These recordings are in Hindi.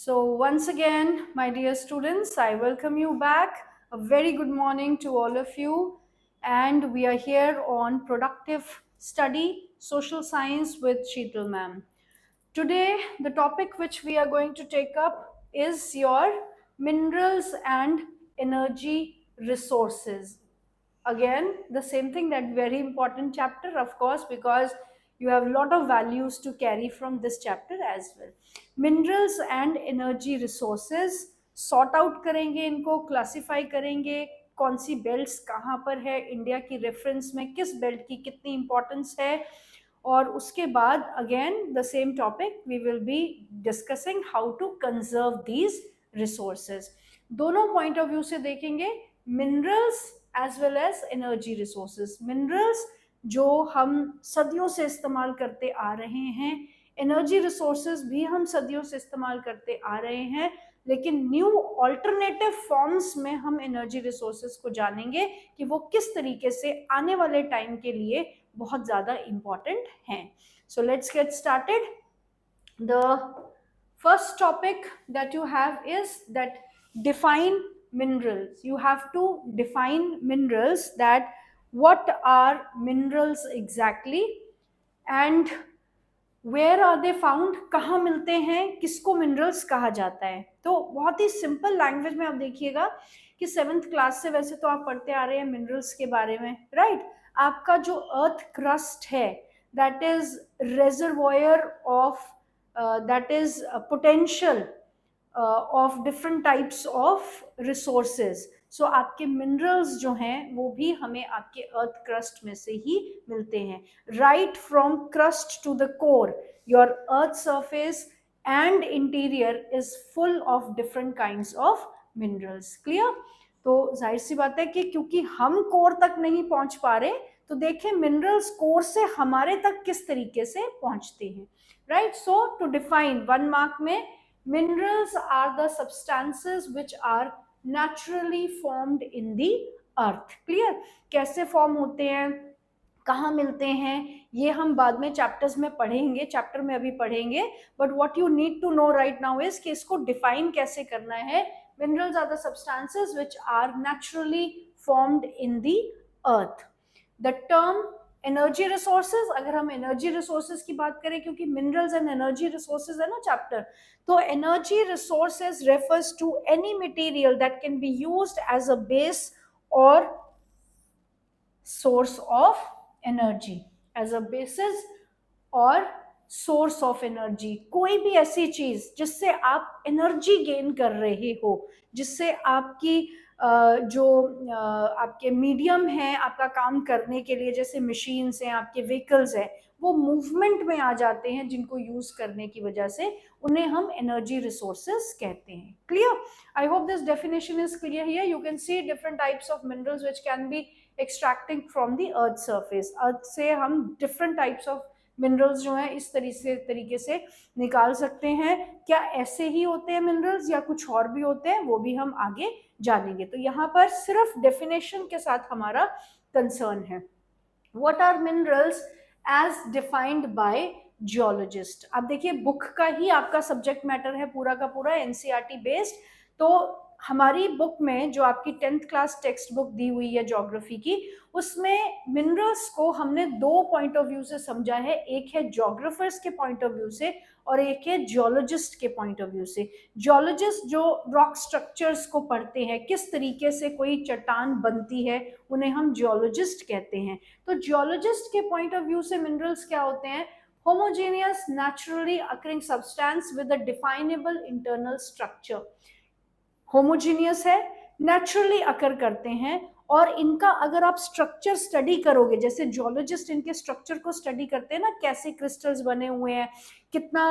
So once again, my dear students, I welcome you back. A very good morning to all of you. And we are here on Productive Study, Social Science with Sheetal ma'am. Today, the topic which we are going to take up is your minerals and energy resources. Again, the same thing, that very important chapter, of course, because you have a lot of values to carry from this chapter as well. Minerals and energy resources sort out करेंगे, इनको क्लासिफाई करेंगे, कौन सी बेल्ट्स कहाँ पर है इंडिया की रेफरेंस में, किस बेल्ट की कितनी इंपॉर्टेंस है, और उसके बाद again the same topic we will be discussing how to conserve these resources. दोनों पॉइंट ऑफ व्यू से देखेंगे, minerals as well as energy resources. Minerals जो हम सदियों से इस्तेमाल करते आ रहे हैं, एनर्जी रिसोर्सेज भी हम सदियों से इस्तेमाल करते आ रहे हैं, लेकिन न्यू ऑल्टरनेटिव फॉर्म्स में हम एनर्जी रिसोर्सेज को जानेंगे कि वो किस तरीके से आने वाले टाइम के लिए बहुत ज़्यादा इम्पॉर्टेंट हैं. So let's get started. The first topic that you have is that define minerals. You have to define minerals, that what are minerals exactly and where are they found, कहाँ मिलते हैं, किसको मिनरल्स कहा जाता है. तो बहुत ही सिंपल लैंग्वेज में आप देखिएगा कि 7th क्लास से वैसे तो आप पढ़ते आ रहे हैं मिनरल्स के बारे में, राइट. आपका जो अर्थ क्रस्ट है, that is reservoir of, that is potential of different types of resources. So आपके मिनरल्स जो हैं वो भी हमें आपके अर्थ क्रस्ट में से ही मिलते हैं. Right from crust to the core, your earth surface and interior is full of different kinds of minerals. Clear. तो जाहिर सी बात है कि क्योंकि हम कोर तक नहीं पहुंच पा रहे, तो देखें मिनरल्स कोर से हमारे तक किस तरीके से पहुंचते हैं, right. So to define 1 mark में, minerals are the substances which are naturally formed in the earth. clear. कैसे फॉर्म होते हैं, कहाँ मिलते हैं, ये हम बाद में चैप्टर्स में पढ़ेंगे, चैप्टर में अभी पढ़ेंगे. But what you need to know right now is कि इसको डिफाइन कैसे करना है. Minerals are the substances which are naturally formed in the earth. The term energy resources, अगर हम एनर्जी रिसोर्सेज की बात करें, क्योंकि मिनरल्स एंड एनर्जी रिसोर्सेज है ना चैप्टर, तो energy resources refers to any material that can be used as a base or source of energy, as a basis or source of energy. कोई भी ऐसी चीज जिससे आप एनर्जी गेन कर रहे हो, जिससे आपकी जो आपके मीडियम है आपका काम करने के लिए, जैसे मशीन्स हैं, आपके व्हीकल्स हैं, वो मूवमेंट में आ जाते हैं, जिनको यूज करने की वजह से उन्हें हम एनर्जी रिसोर्सेज कहते हैं. Clear. I hope this definition is clear here. You can see different types of minerals which can be extracting from the earth surface. Earth से हम डिफरेंट टाइप्स ऑफ मिनरल्स जो है इस तरीके से निकाल सकते हैं. क्या ऐसे ही होते हैं मिनरल्स या कुछ और भी होते हैं, वो भी हम आगे जानेंगे. तो यहाँ पर सिर्फ डेफिनेशन के साथ हमारा कंसर्न है. What are minerals as defined by geologist. आप देखिए, बुक का ही आपका सब्जेक्ट मैटर है पूरा का पूरा, एनसीईआरटी बेस्ड. तो हमारी बुक में जो आपकी 10th क्लास टेक्स्ट बुक दी हुई है ज्योग्राफी की, उसमें मिनरल्स को हमने 2 पॉइंट ऑफ व्यू से समझा है. एक है ज्योग्राफर्स के पॉइंट ऑफ व्यू से और एक है जियोलॉजिस्ट के पॉइंट ऑफ व्यू से. जियोलॉजिस्ट जो रॉक स्ट्रक्चर्स को पढ़ते हैं, किस तरीके से कोई चट्टान बनती है, उन्हें हम जियोलॉजिस्ट कहते हैं. तो जियोलॉजिस्ट के पॉइंट ऑफ व्यू से मिनरल्स क्या होते हैं? homogeneous naturally occurring substance with a definable internal structure. Homogeneous है, नेचुरली अकर करते हैं, और इनका अगर आप स्ट्रक्चर स्टडी करोगे, जैसे जियोलॉजिस्ट इनके स्ट्रक्चर को स्टडी करते हैं ना, कैसे क्रिस्टल्स बने हुए हैं, कितना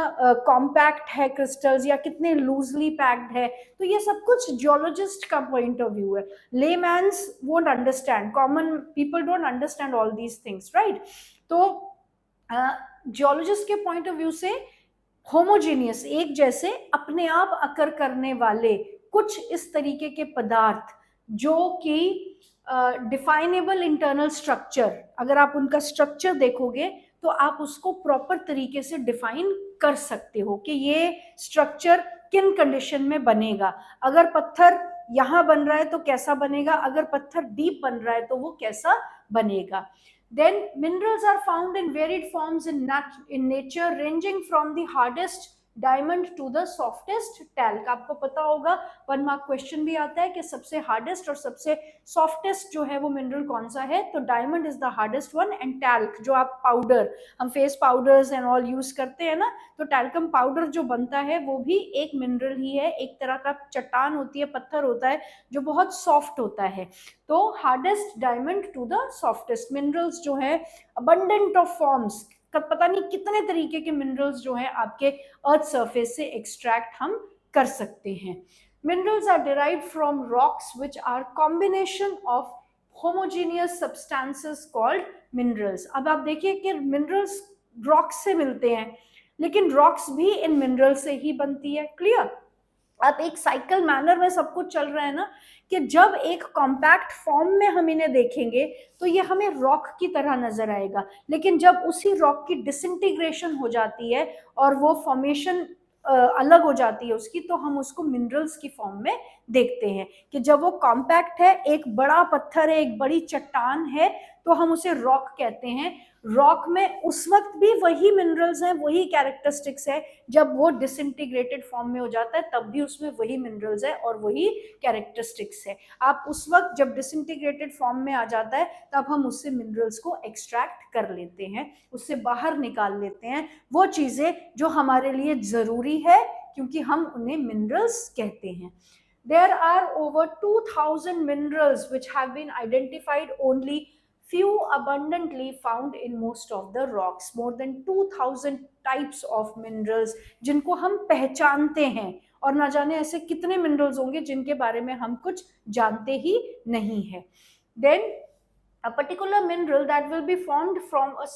कॉम्पैक्ट है क्रिस्टल्स या कितने लूजली पैक्ड है, तो ये सब कुछ जियोलॉजिस्ट का पॉइंट ऑफ व्यू है. Layman's won't understand, common people don't understand all these things, right. तो जियोलॉजिस्ट के पॉइंट ऑफ व्यू से होमोजीनियस, एक जैसे अपने आप अकर करने वाले कुछ इस तरीके के पदार्थ जो कि डिफाइनेबल इंटरनल स्ट्रक्चर, अगर आप उनका स्ट्रक्चर देखोगे तो आप उसको प्रॉपर तरीके से डिफाइन कर सकते हो कि ये स्ट्रक्चर किन कंडीशन में बनेगा, अगर पत्थर यहाँ बन रहा है तो कैसा बनेगा, अगर पत्थर डीप बन रहा है तो वो कैसा बनेगा. Then minerals are found in varied forms in nature, ranging from the hardest diamond to the softest talc. आपको पता होगा 1 मार्क क्वेश्चन भी आता है कि सबसे हार्डेस्ट और सबसे सॉफ्टेस्ट जो है वो मिनरल कौन सा है, तो diamond is the hardest one, and talc जो आप पाउडर, हम face powders and all use करते हैं ना, तो टैल्कम पाउडर जो बनता है वो भी एक मिनरल ही है, एक तरह का चट्टान होती है, पत्थर होता है जो बहुत सॉफ्ट होता है. तो hardest diamond to the softest minerals जो है, अबंडेंट ऑफ फॉर्म्स, पता नहीं कितने तरीके के मिनरल्स जो है आपके अर्थ सरफेस से एक्सट्रैक्ट हम कर सकते हैं. Minerals are derived from rocks which are combination of homogeneous substances called minerals. अब आप देखिए कि मिनरल्स रॉक्स से मिलते हैं, लेकिन रॉक्स भी इन मिनरल से ही बनती है. क्लियर? अब एक साइकिल मैनर में सब कुछ चल रहा है ना, कि जब एक कॉम्पैक्ट फॉर्म में हम इन्हें देखेंगे तो ये हमें रॉक की तरह नजर आएगा, लेकिन जब उसी रॉक की डिसइंटीग्रेशन हो जाती है और वो फॉर्मेशन अलग हो जाती है उसकी, तो हम उसको मिनरल्स की फॉर्म में देखते हैं. कि जब वो कॉम्पैक्ट है, एक बड़ा पत्थर है, एक बड़ी चट्टान है, तो हम उसे रॉक कहते हैं. रॉक में उस वक्त भी वही मिनरल्स हैं, वही कैरेक्टरिस्टिक्स है, जब वो डिसइंटीग्रेटेड फॉर्म में हो जाता है तब भी उसमें वही मिनरल्स है और वही कैरेक्टरिस्टिक्स है. आप उस वक्त जब डिसइंटीग्रेटेड फॉर्म में आ जाता है तब हम उससे मिनरल्स को एक्सट्रैक्ट कर लेते हैं, उससे बाहर निकाल लेते हैं वो चीजें जो हमारे लिए जरूरी है, क्योंकि हम उन्हें मिनरल्स कहते हैं. There are over 2000 minerals which have been identified, only few abundantly found in most of the rocks. More than 2000 types of minerals जिनको हम पहचानते हैं, और ना जाने ऐसे कितने मिनरल्स होंगे जिनके बारे में हम कुछ जानते ही नहीं है. Then a particular mineral that will be formed from a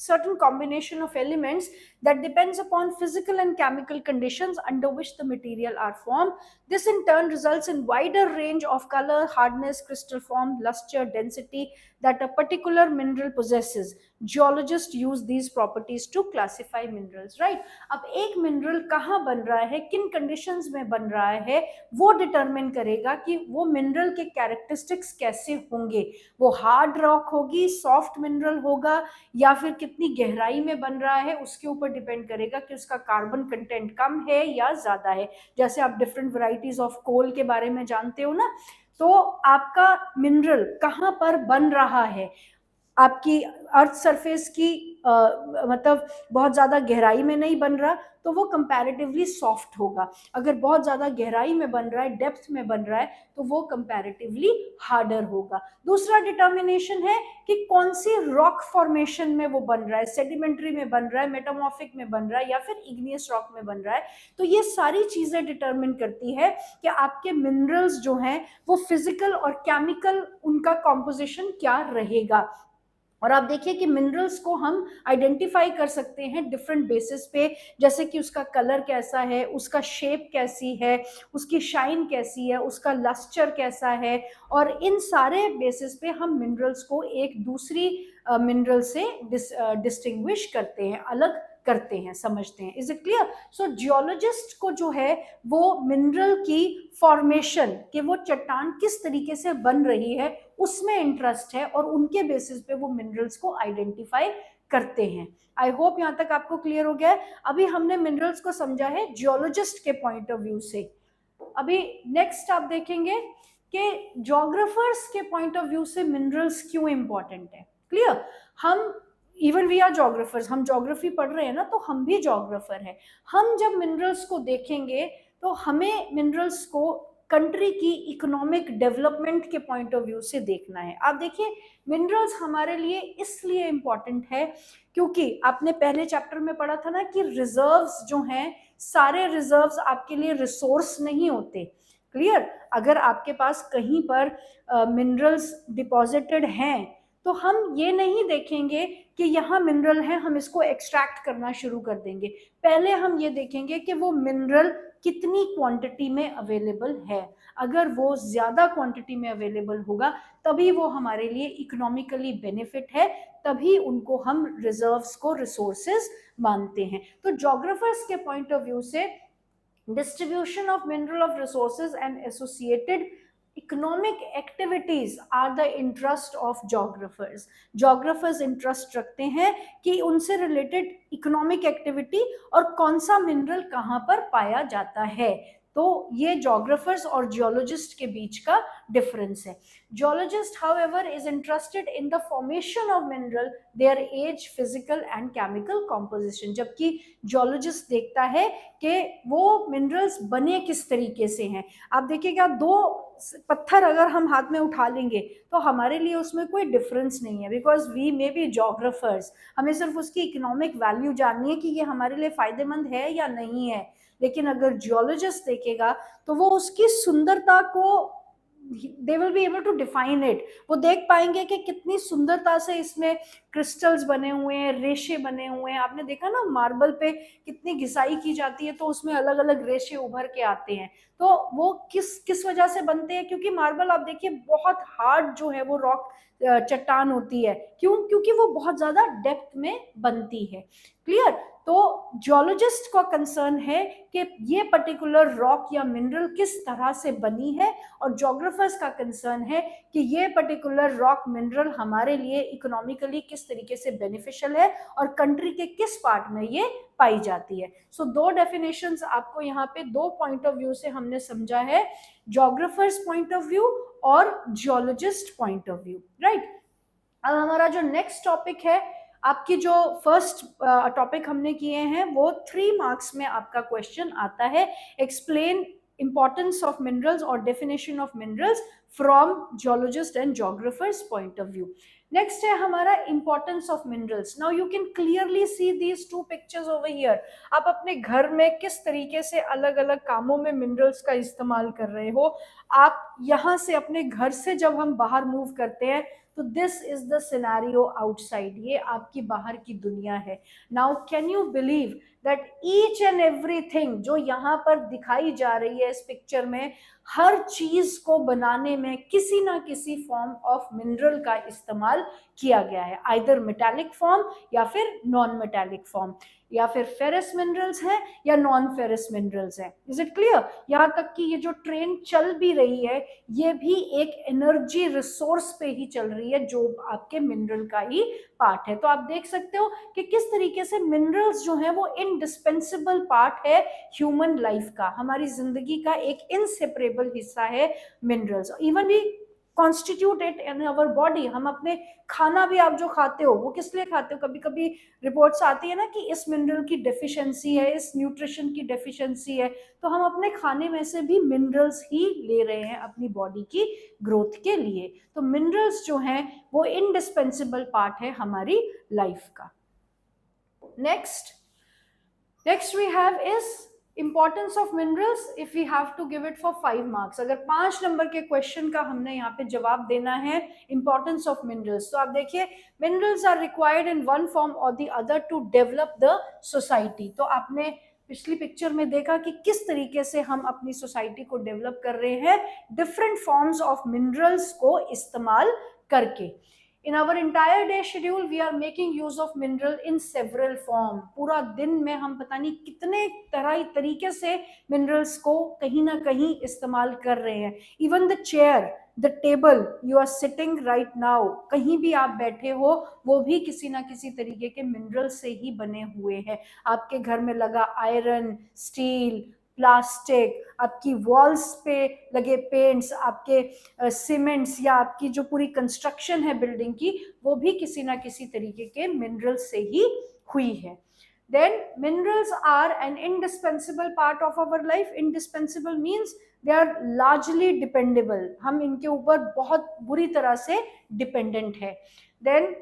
certain combination of elements that depends upon physical and chemical conditions under which the material are formed. This in turn results in wider range of color, hardness, crystal form, luster, density that a particular mineral possesses. Geologists use these properties to classify minerals, right? अब एक मिनरल कहाँ बन रहा है, किन कंडीशंस में बन रहा है, वो डिटरमिन करेगा कि वो मिनरल के कैरेक्टरिस्टिक्स कैसे होंगे. वो हार्ड रॉक होगी, सॉफ्ट मिनरल होगा, या फिर कितनी गहराई में बन रहा है, उसके ऊपर डिपेंड करेगा कि उसका कार्बन कंटेंट कम है या ज्यादा है. जैसे आप डिफरेंट वैरायटीज ऑफ कोल के बारे में जानते हो ना, तो आपका मिनरल कहाँ पर बन रहा है, आपकी अर्थ सरफेस की मतलब बहुत ज़्यादा गहराई में नहीं बन रहा तो वो कंपैरेटिवली सॉफ्ट होगा. अगर बहुत ज़्यादा गहराई में बन रहा है, डेप्थ में बन रहा है, तो वो कंपैरेटिवली हार्डर होगा. दूसरा डिटर्मिनेशन है कि कौन सी रॉक फॉर्मेशन में वो बन रहा है, सेडिमेंट्री में बन रहा है, मेटामॉर्फिक में बन रहा है, या फिर इग्नियस रॉक में बन रहा है. तो ये सारी चीज़ें डिटर्मिन करती है कि आपके मिनरल्स जो हैं वो फिजिकल और केमिकल उनका कॉम्पोजिशन क्या रहेगा. और आप देखिए कि मिनरल्स को हम आइडेंटिफाई कर सकते हैं डिफरेंट बेसिस पे, जैसे कि उसका कलर कैसा है, उसका शेप कैसी है, उसकी शाइन कैसी है, उसका लस्टर कैसा है, और इन सारे बेसिस पे हम मिनरल्स को एक दूसरी मिनरल से डिस्टिंग्विश करते हैं, अलग करते हैं, समझते हैं. Is it clear? So geologist को जो है वो मिनरल की फॉर्मेशन, कि वो चट्टान किस तरीके से बन रही है, उसमें इंटरेस्ट है, और उनके बेसिस पे वो मिनरल्स को आइडेंटिफाई करते हैं. आई होप यहाँ तक आपको क्लियर हो गया है. अभी हमने मिनरल्स को समझा है जियोलॉजिस्ट के पॉइंट ऑफ व्यू से. अभी नेक्स्ट आप देखेंगे कि जोग्राफर्स के पॉइंट ऑफ व्यू से मिनरल्स क्यों इंपॉर्टेंट है. क्लियर? हम इवन वी आर जोग्राफर्स, हम जोग्राफी पढ़ रहे हैं ना, तो हम भी जोग्राफर हैं. हम जब मिनरल्स को देखेंगे तो हमें मिनरल्स को कंट्री की इकोनॉमिक डेवलपमेंट के पॉइंट ऑफ व्यू से देखना है. आप देखिए मिनरल्स हमारे लिए इसलिए इम्पॉर्टेंट है क्योंकि आपने पहले चैप्टर में पढ़ा था ना कि रिजर्व्स जो हैं, सारे रिजर्व्स आपके लिए रिसोर्स नहीं होते. क्लियर? अगर आपके पास कहीं पर मिनरल्स डिपॉजिटेड हैं तो हम ये नहीं देखेंगे कि यहाँ मिनरल है, हम इसको एक्सट्रैक्ट करना शुरू कर देंगे. पहले हम ये देखेंगे कि वो मिनरल कितनी क्वांटिटी में अवेलेबल है. अगर वो ज़्यादा क्वांटिटी में अवेलेबल होगा तभी वो हमारे लिए इकोनॉमिकली बेनिफिट है, तभी उनको हम रिजर्व्स को रिसोर्सेज मानते हैं. तो जोग्राफर्स के पॉइंट ऑफ व्यू से Distribution of mineral of resources and associated economic activities are the interest of geographers. Geographers interest रखते हैं कि उनसे related economic activity और कौन सा mineral कहाँ पर पाया जाता है. तो ये जोग्राफर्स और जियोलॉजिस्ट के बीच का डिफरेंस है. Geologist however is interested in the formation of mineral, their age, physical and chemical composition, जबकि जियोलॉजिस्ट देखता है कि वो मिनरल्स बने किस तरीके से हैं. आप देखिएगा, दो पत्थर अगर हम हाथ में उठा लेंगे तो हमारे लिए उसमें कोई डिफरेंस नहीं है, because we may be geographers. हमें सिर्फ उसकी इकोनॉमिक वैल्यू जाननी है कि ये हमारे लिए फायदेमंद है या नहीं है. लेकिन अगर जियोलॉजिस्ट देखेगा तो वो उसकी सुंदरता को, they will be able to define it. वो देख पाएंगे कि कितनी सुंदरता से इसमें क्रिस्टल्स बने हुए हैं, रेशे बने हुए हैं. आपने देखा ना मार्बल पे कितनी घिसाई की जाती है तो उसमें अलग अलग रेशे उभर के आते हैं. तो वो किस वजह से बनते हैं? क्योंकि मार्बल आप देखिए बहुत हार्ड जो है वो रॉक चट्टान होती है. क्यों? क्योंकि वो बहुत ज्यादा डेप्थ में बनती है. क्लियर? तो जियोलॉजिस्ट का कंसर्न है कि ये पर्टिकुलर रॉक या मिनरल किस तरह से बनी है, और ज्योग्राफर्स का कंसर्न है कि ये पर्टिकुलर रॉक मिनरल हमारे लिए इकोनॉमिकली किस तरीके से बेनिफिशियल है और कंट्री के किस पार्ट में ये पाई जाती है. सो दो डेफिनेशंस आपको यहाँ पे दो पॉइंट ऑफ व्यू से हमने समझा है, ज्योग्राफर्स पॉइंट ऑफ व्यू और geologist point of view. Right. अब हमारा जो नेक्स्ट टॉपिक है, आपकी जो फर्स्ट टॉपिक हमने किए हैं वो 3 मार्क्स में आपका क्वेश्चन आता है, एक्सप्लेन इंपॉर्टेंस ऑफ मिनरल्स और definition of minerals from geologist and geographers point of view. Next है हमारा importance of minerals. Now you can clearly see these two pictures over here. आप अपने घर में किस तरीके से अलग अलग कामों में मिनरल्स का इस्तेमाल कर रहे हो. आप यहाँ से अपने घर से जब हम बाहर मूव करते हैं तो this is the scenario outside. ये आपकी बाहर की दुनिया है. Now can you believe that each and everything जो यहाँ पर दिखाई जा रही है इस पिक्चर में, हर चीज को बनाने में किसी ना किसी फॉर्म ऑफ मिनरल का इस्तेमाल किया गया है, आइदर मेटालिक फॉर्म या फिर नॉन मेटालिक फॉर्म, या फिर फेरस मिनरल्स हैं या नॉन फेरस मिनरल्स हैं. Is it clear? यहाँ तक कि ये जो ट्रेन चल भी रही है ये भी एक एनर्जी रिसोर्स पे ही चल रही है जो आपके मिनरल का ही पार्ट है. तो आप देख सकते हो कि किस तरीके से मिनरल्स जो है वो इनडिस्पेंसेबल पार्ट है ह्यूमन लाइफ का. हमारी जिंदगी का एक इनसेपरेबल हिस्सा है minerals. Even we constitute it in our body. हम अपने खाना भी आप जो खाते हो वो किस लिए खाते हो? कभी कभी रिपोर्ट्स आती है ना कि इस मिनरल की डेफिशिएंसी है, इस न्यूट्रिशन की डेफिशिएंसी है, तो हम अपने खाने में से भी मिनरल्स ही ले रहे हैं अपनी बॉडी की ग्रोथ के लिए. तो मिनरल्स जो हैं वो इनडिस्पेंसेबल पार्ट है हमारी लाइफ का. Next we have is importance of minerals if we have to give it for 5 marks. अगर 5 नंबर के क्वेश्चन का हमने यहाँ पे जवाब देना है इंपॉर्टेंस ऑफ मिनरल्स, तो आप देखिए minerals are required in one form or the other to develop the society. तो आपने पिछली पिक्चर में देखा कि किस तरीके से हम अपनी सोसाइटी को डेवलप कर रहे हैं डिफरेंट फॉर्म्स ऑफ मिनरल्स को इस्तेमाल करके. In our entire day schedule, we are making use of mineral in several form. पूरा दिन में हम पता नहीं कितने तरीके से मिनरल्स को कहीं ना कहीं इस्तेमाल कर रहे हैं. Even the chair, the table you are sitting right now, कहीं भी आप बैठे हो वो भी किसी ना किसी तरीके के मिनरल से ही बने हुए हैं. आपके घर में लगा आयरन, स्टील, प्लास्टिक, आपकी वॉल्स पे लगे पेंट्स, आपके सीमेंट्स या आपकी जो पूरी कंस्ट्रक्शन है बिल्डिंग की वो भी किसी ना किसी तरीके के मिनरल से ही हुई है. Then minerals are an indispensable part of our life. Indispensable means they are largely dependable. हम इनके ऊपर बहुत बुरी तरह से डिपेंडेंट है. Then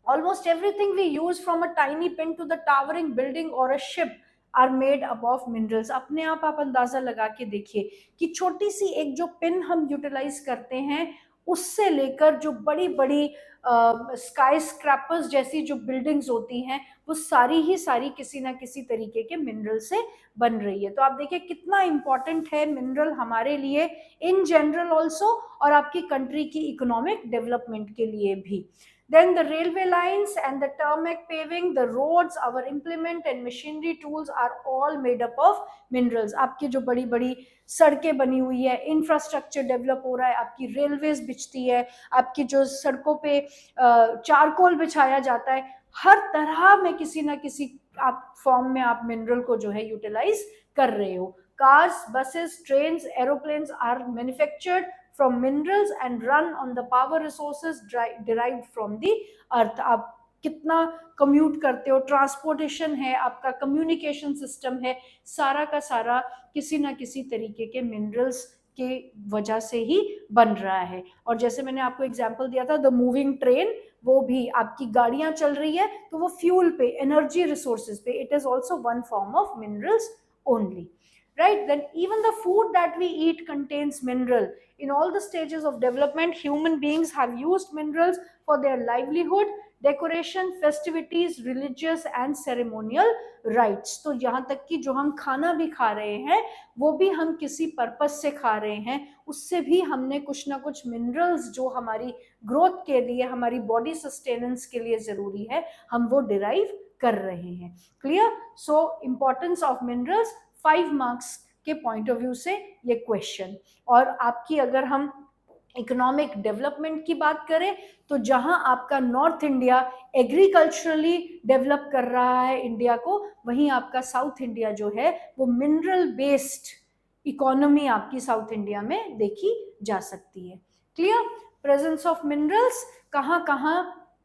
almost everything we use from a tiny pin to the towering building or a ship are made up of minerals. अपने आप अंदाजा लगा के देखिए कि छोटी सी एक जो पिन हम यूटिलाइज करते हैं उससे लेकर जो बड़ी बड़ी स्काई स्क्रैपर्स जैसी जो बिल्डिंग्स होती हैं वो सारी ही सारी किसी ना किसी तरीके के मिनरल से बन रही है। तो आप देखिए कितना इंपॉर्टेंट है मिनरल हमारे लिए इन जनरल ऑल्सो और आपकी कंट्री की इकोनॉमिक डेवलपमेंट के लिए भी। Then the railway lines and the tarmac paving, the roads, our implement and machinery tools are all made up of minerals. आपकी जो बड़ी बड़ी सड़कें बनी हुई है, इंफ्रास्ट्रक्चर डेवलप हो रहा है, आपकी रेलवेज बिछती है, आपकी जो सड़कों पे चारकोल बिछाया जाता है, हर तरह में किसी ना किसी आप फॉर्म में आप मिनरल को जो है यूटिलाइज कर रहे हो। Cars, buses, trains, aeroplanes are manufactured from minerals and run on the power resources derived from the earth. आप कितना कम्यूट करते हो, ट्रांसपोर्टेशन है, आपका कम्युनिकेशन सिस्टम है, सारा का सारा किसी ना किसी तरीके के मिनरल्स के वजह से ही बन रहा है। और जैसे मैंने आपको एग्जांपल दिया था द मूविंग ट्रेन, वो भी आपकी गाड़ियां चल रही है तो वो फ्यूल पे, एनर्जी रिसोर्सेज पे, it is also one form of minerals only, right? Then even the food that we eat contains mineral. In all the stages of development, human beings have used minerals for their livelihood, decoration, festivities, religious and ceremonial rites. तो यहाँ तक कि जो हम खाना भी खा रहे हैं वो भी हम किसी पर्पस से खा रहे हैं, उससे भी हमने कुछ ना कुछ मिनरल्स जो हमारी ग्रोथ के लिए, हमारी बॉडी सस्टेनेंस के लिए जरूरी है, हम वो डिराइव कर रहे हैं। Clear? So importance of minerals 5 marks के पॉइंट ऑफ व्यू से ये क्वेश्चन। और आपकी अगर हम इकोनॉमिक डेवलपमेंट की बात करें तो जहां आपका नॉर्थ इंडिया एग्रीकल्चरली डेवलप कर रहा है इंडिया को, वहीं आपका साउथ इंडिया जो है वो मिनरल बेस्ड इकोनॉमी आपकी साउथ इंडिया में देखी जा सकती है। क्लियर? प्रेजेंस ऑफ मिनरल्स, कहाँ कहाँ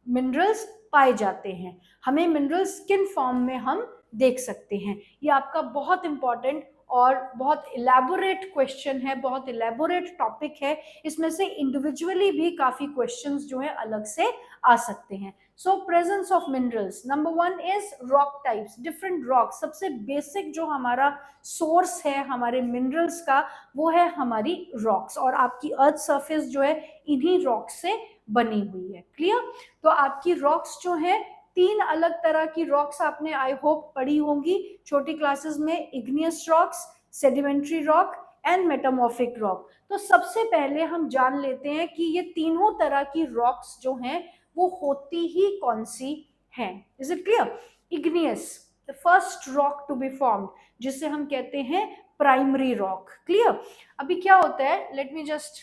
मिनरल्स पाए जाते हैं, हमें मिनरल्स किन फॉर्म में हम देख सकते हैं, ये आपका बहुत इंपॉर्टेंट और बहुत इलेबोरेट क्वेश्चन है, बहुत इलेबोरेट टॉपिक है। इसमें से इंडिविजुअली भी काफी क्वेश्चंस जो है अलग से आ सकते हैं। So presence of minerals, number 1 is rock types, different rocks. सबसे बेसिक जो हमारा सोर्स है हमारे मिनरल्स का वो है हमारी रॉक्स, और आपकी अर्थ सरफेस जो है इन्हीं रॉक्स से बनी हुई है। क्लियर? तो आपकी रॉक्स जो है 3 अलग तरह की रॉक्स आपने आई होप पढ़ी होंगी छोटी क्लासेस में, igneous rocks, sedimentary rock and metamorphic rock. तो सबसे पहले हम जान लेते हैं कि ये तीनों तरह की रॉक्स जो हैं वो होती ही कौन सी हैं। Is it clear? Igneous, the first rock to be formed, जिसे हम कहते हैं प्राइमरी रॉक। क्लियर? अभी क्या होता है, let me just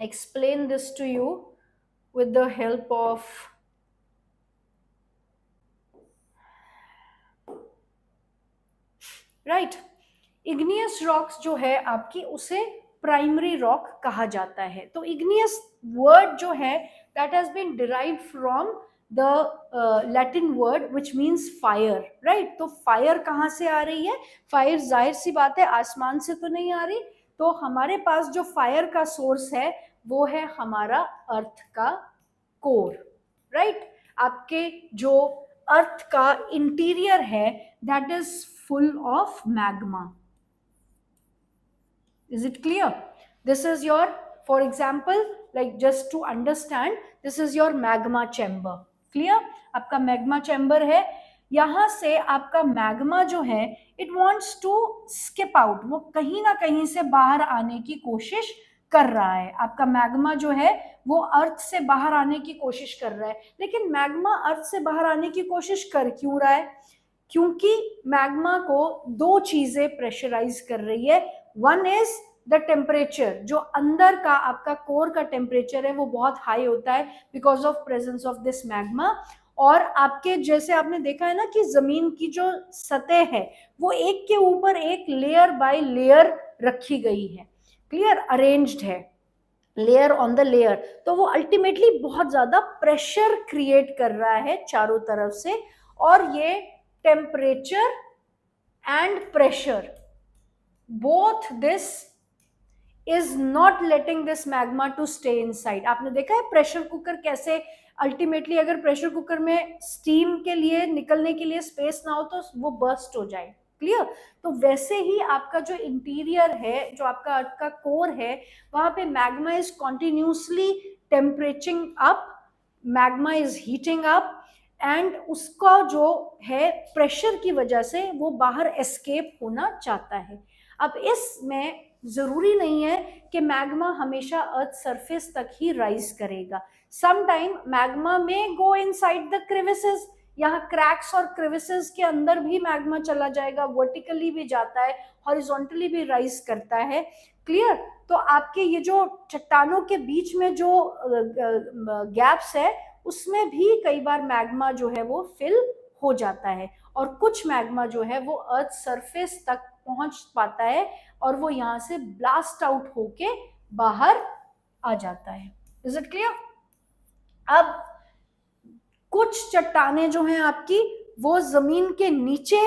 explain this to you with the help of right. Igneous rocks जो है आपकी, उसे प्राइमरी रॉक कहा जाता है। तो इग्नियस वर्ड जो है that has been derived from the Latin word which means fire, right. तो फायर कहाँ से आ रही है? फायर जाहिर सी बात है आसमान से तो नहीं आ रही, तो हमारे पास जो फायर का सोर्स है वो है हमारा अर्थ का कोर, राइट। आपके जो अर्थ का इंटीरियर है that is full of magma. Is it clear? This is your, for example, like just to understand, this is your magma chamber. Clear? आपका magma chamber है, यहाँ से आपका मैग्मा जो है it wants to skip out, वो कहीं ना कहीं से बाहर आने की कोशिश कर रहा है। आपका मैग्मा जो है वो अर्थ से बाहर आने की कोशिश कर रहा है, लेकिन मैग्मा अर्थ से बाहर आने की कोशिश कर क्यों रहा है? क्योंकि मैग्मा को 2 चीजें प्रेशराइज कर रही है। वन इज द टेम्परेचर, जो अंदर का आपका कोर का टेम्परेचर है वो बहुत हाई होता है because of presence of this magma. और आपके जैसे आपने देखा है ना कि जमीन की जो सतह है वो एक के ऊपर एक लेयर बाय लेयर रखी गई है। क्लियर? अरेंज्ड है लेयर ऑन द लेयर, तो वो अल्टीमेटली बहुत ज्यादा प्रेशर क्रिएट कर रहा है चारों तरफ से, और ये temperature and pressure, both this is not letting this magma to stay inside. आपने देखा है प्रेशर कुकर कैसे अल्टीमेटली, अगर प्रेशर कुकर में स्टीम के लिए निकलने के लिए स्पेस ना हो तो वो बर्स्ट हो जाए। क्लियर? तो वैसे ही आपका जो इंटीरियर है, जो आपका अर्थ का कोर है, वहां पे magma is continuously temperaturing up magma is heating up and उसका जो है प्रेशर की वजह से वो बाहर एस्केप होना चाहता है। अब इसमें जरूरी नहीं है कि मैग्मा हमेशा अर्थ सरफेस तक ही राइज करेगा। सम टाइम मैग्मा में गो इनसाइड द क्रिविसेस, यहाँ क्रैक्स और क्रिविसेस के अंदर भी मैग्मा चला जाएगा, वर्टिकली भी जाता है, हॉरिजॉन्टली भी राइज करता है। क्लियर? तो आपके ये जो चट्टानों के बीच में जो गैप्स है उसमें भी कई बार मैग्मा जो है वो फिल हो जाता है, और कुछ मैग्मा जो है वो अर्थ सरफेस तक पहुंच पाता है और वो यहाँ से ब्लास्ट आउट होके बाहर आ जाता है। Is it clear? अब कुछ चट्टानें जो हैं आपकी वो जमीन के नीचे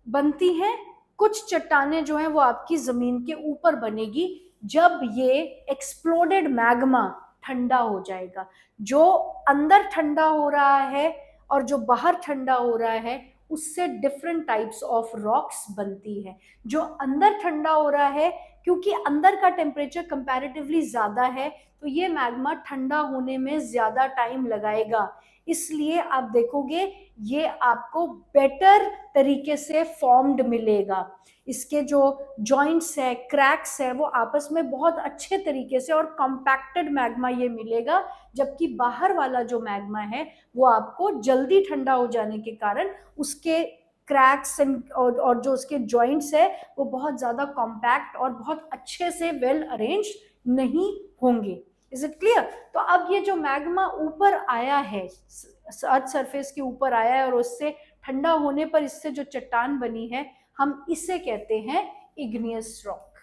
बनती हैं, कुछ चट्टानें जो हैं वो आपकी जमीन के ऊपर बनेगी जब ये एक्सप्लोडेड मैग्मा ठंडा हो जाएगा। जो अंदर ठंडा हो रहा है और जो बाहर ठंडा हो रहा है उससे डिफरेंट टाइप्स ऑफ रॉक्स बनती है। जो अंदर ठंडा हो रहा है, क्योंकि अंदर का टेम्परेचर कंपैरेटिवली ज्यादा है, तो ये मैग्मा ठंडा होने में ज्यादा टाइम लगाएगा, इसलिए आप देखोगे ये आपको बेटर तरीके से फॉर्म्ड मिलेगा। इसके जो जॉइंट्स है, क्रैक्स है, वो आपस में बहुत अच्छे तरीके से और कॉम्पैक्टेड मैग्मा ये मिलेगा, जबकि बाहर वाला जो मैग्मा है वो आपको जल्दी ठंडा हो जाने के कारण उसके क्रैक्स और जो उसके जॉइंट्स है वो बहुत ज्यादा कॉम्पैक्ट और बहुत अच्छे से वेल अरेंज नहीं होंगे। Is it clear? तो अब ये जो मैग्मा ऊपर आया है, अर्थ सरफेस के ऊपर आया है और उससे ठंडा होने पर इससे जो चट्टान बनी है, हम इसे कहते हैं igneous rock.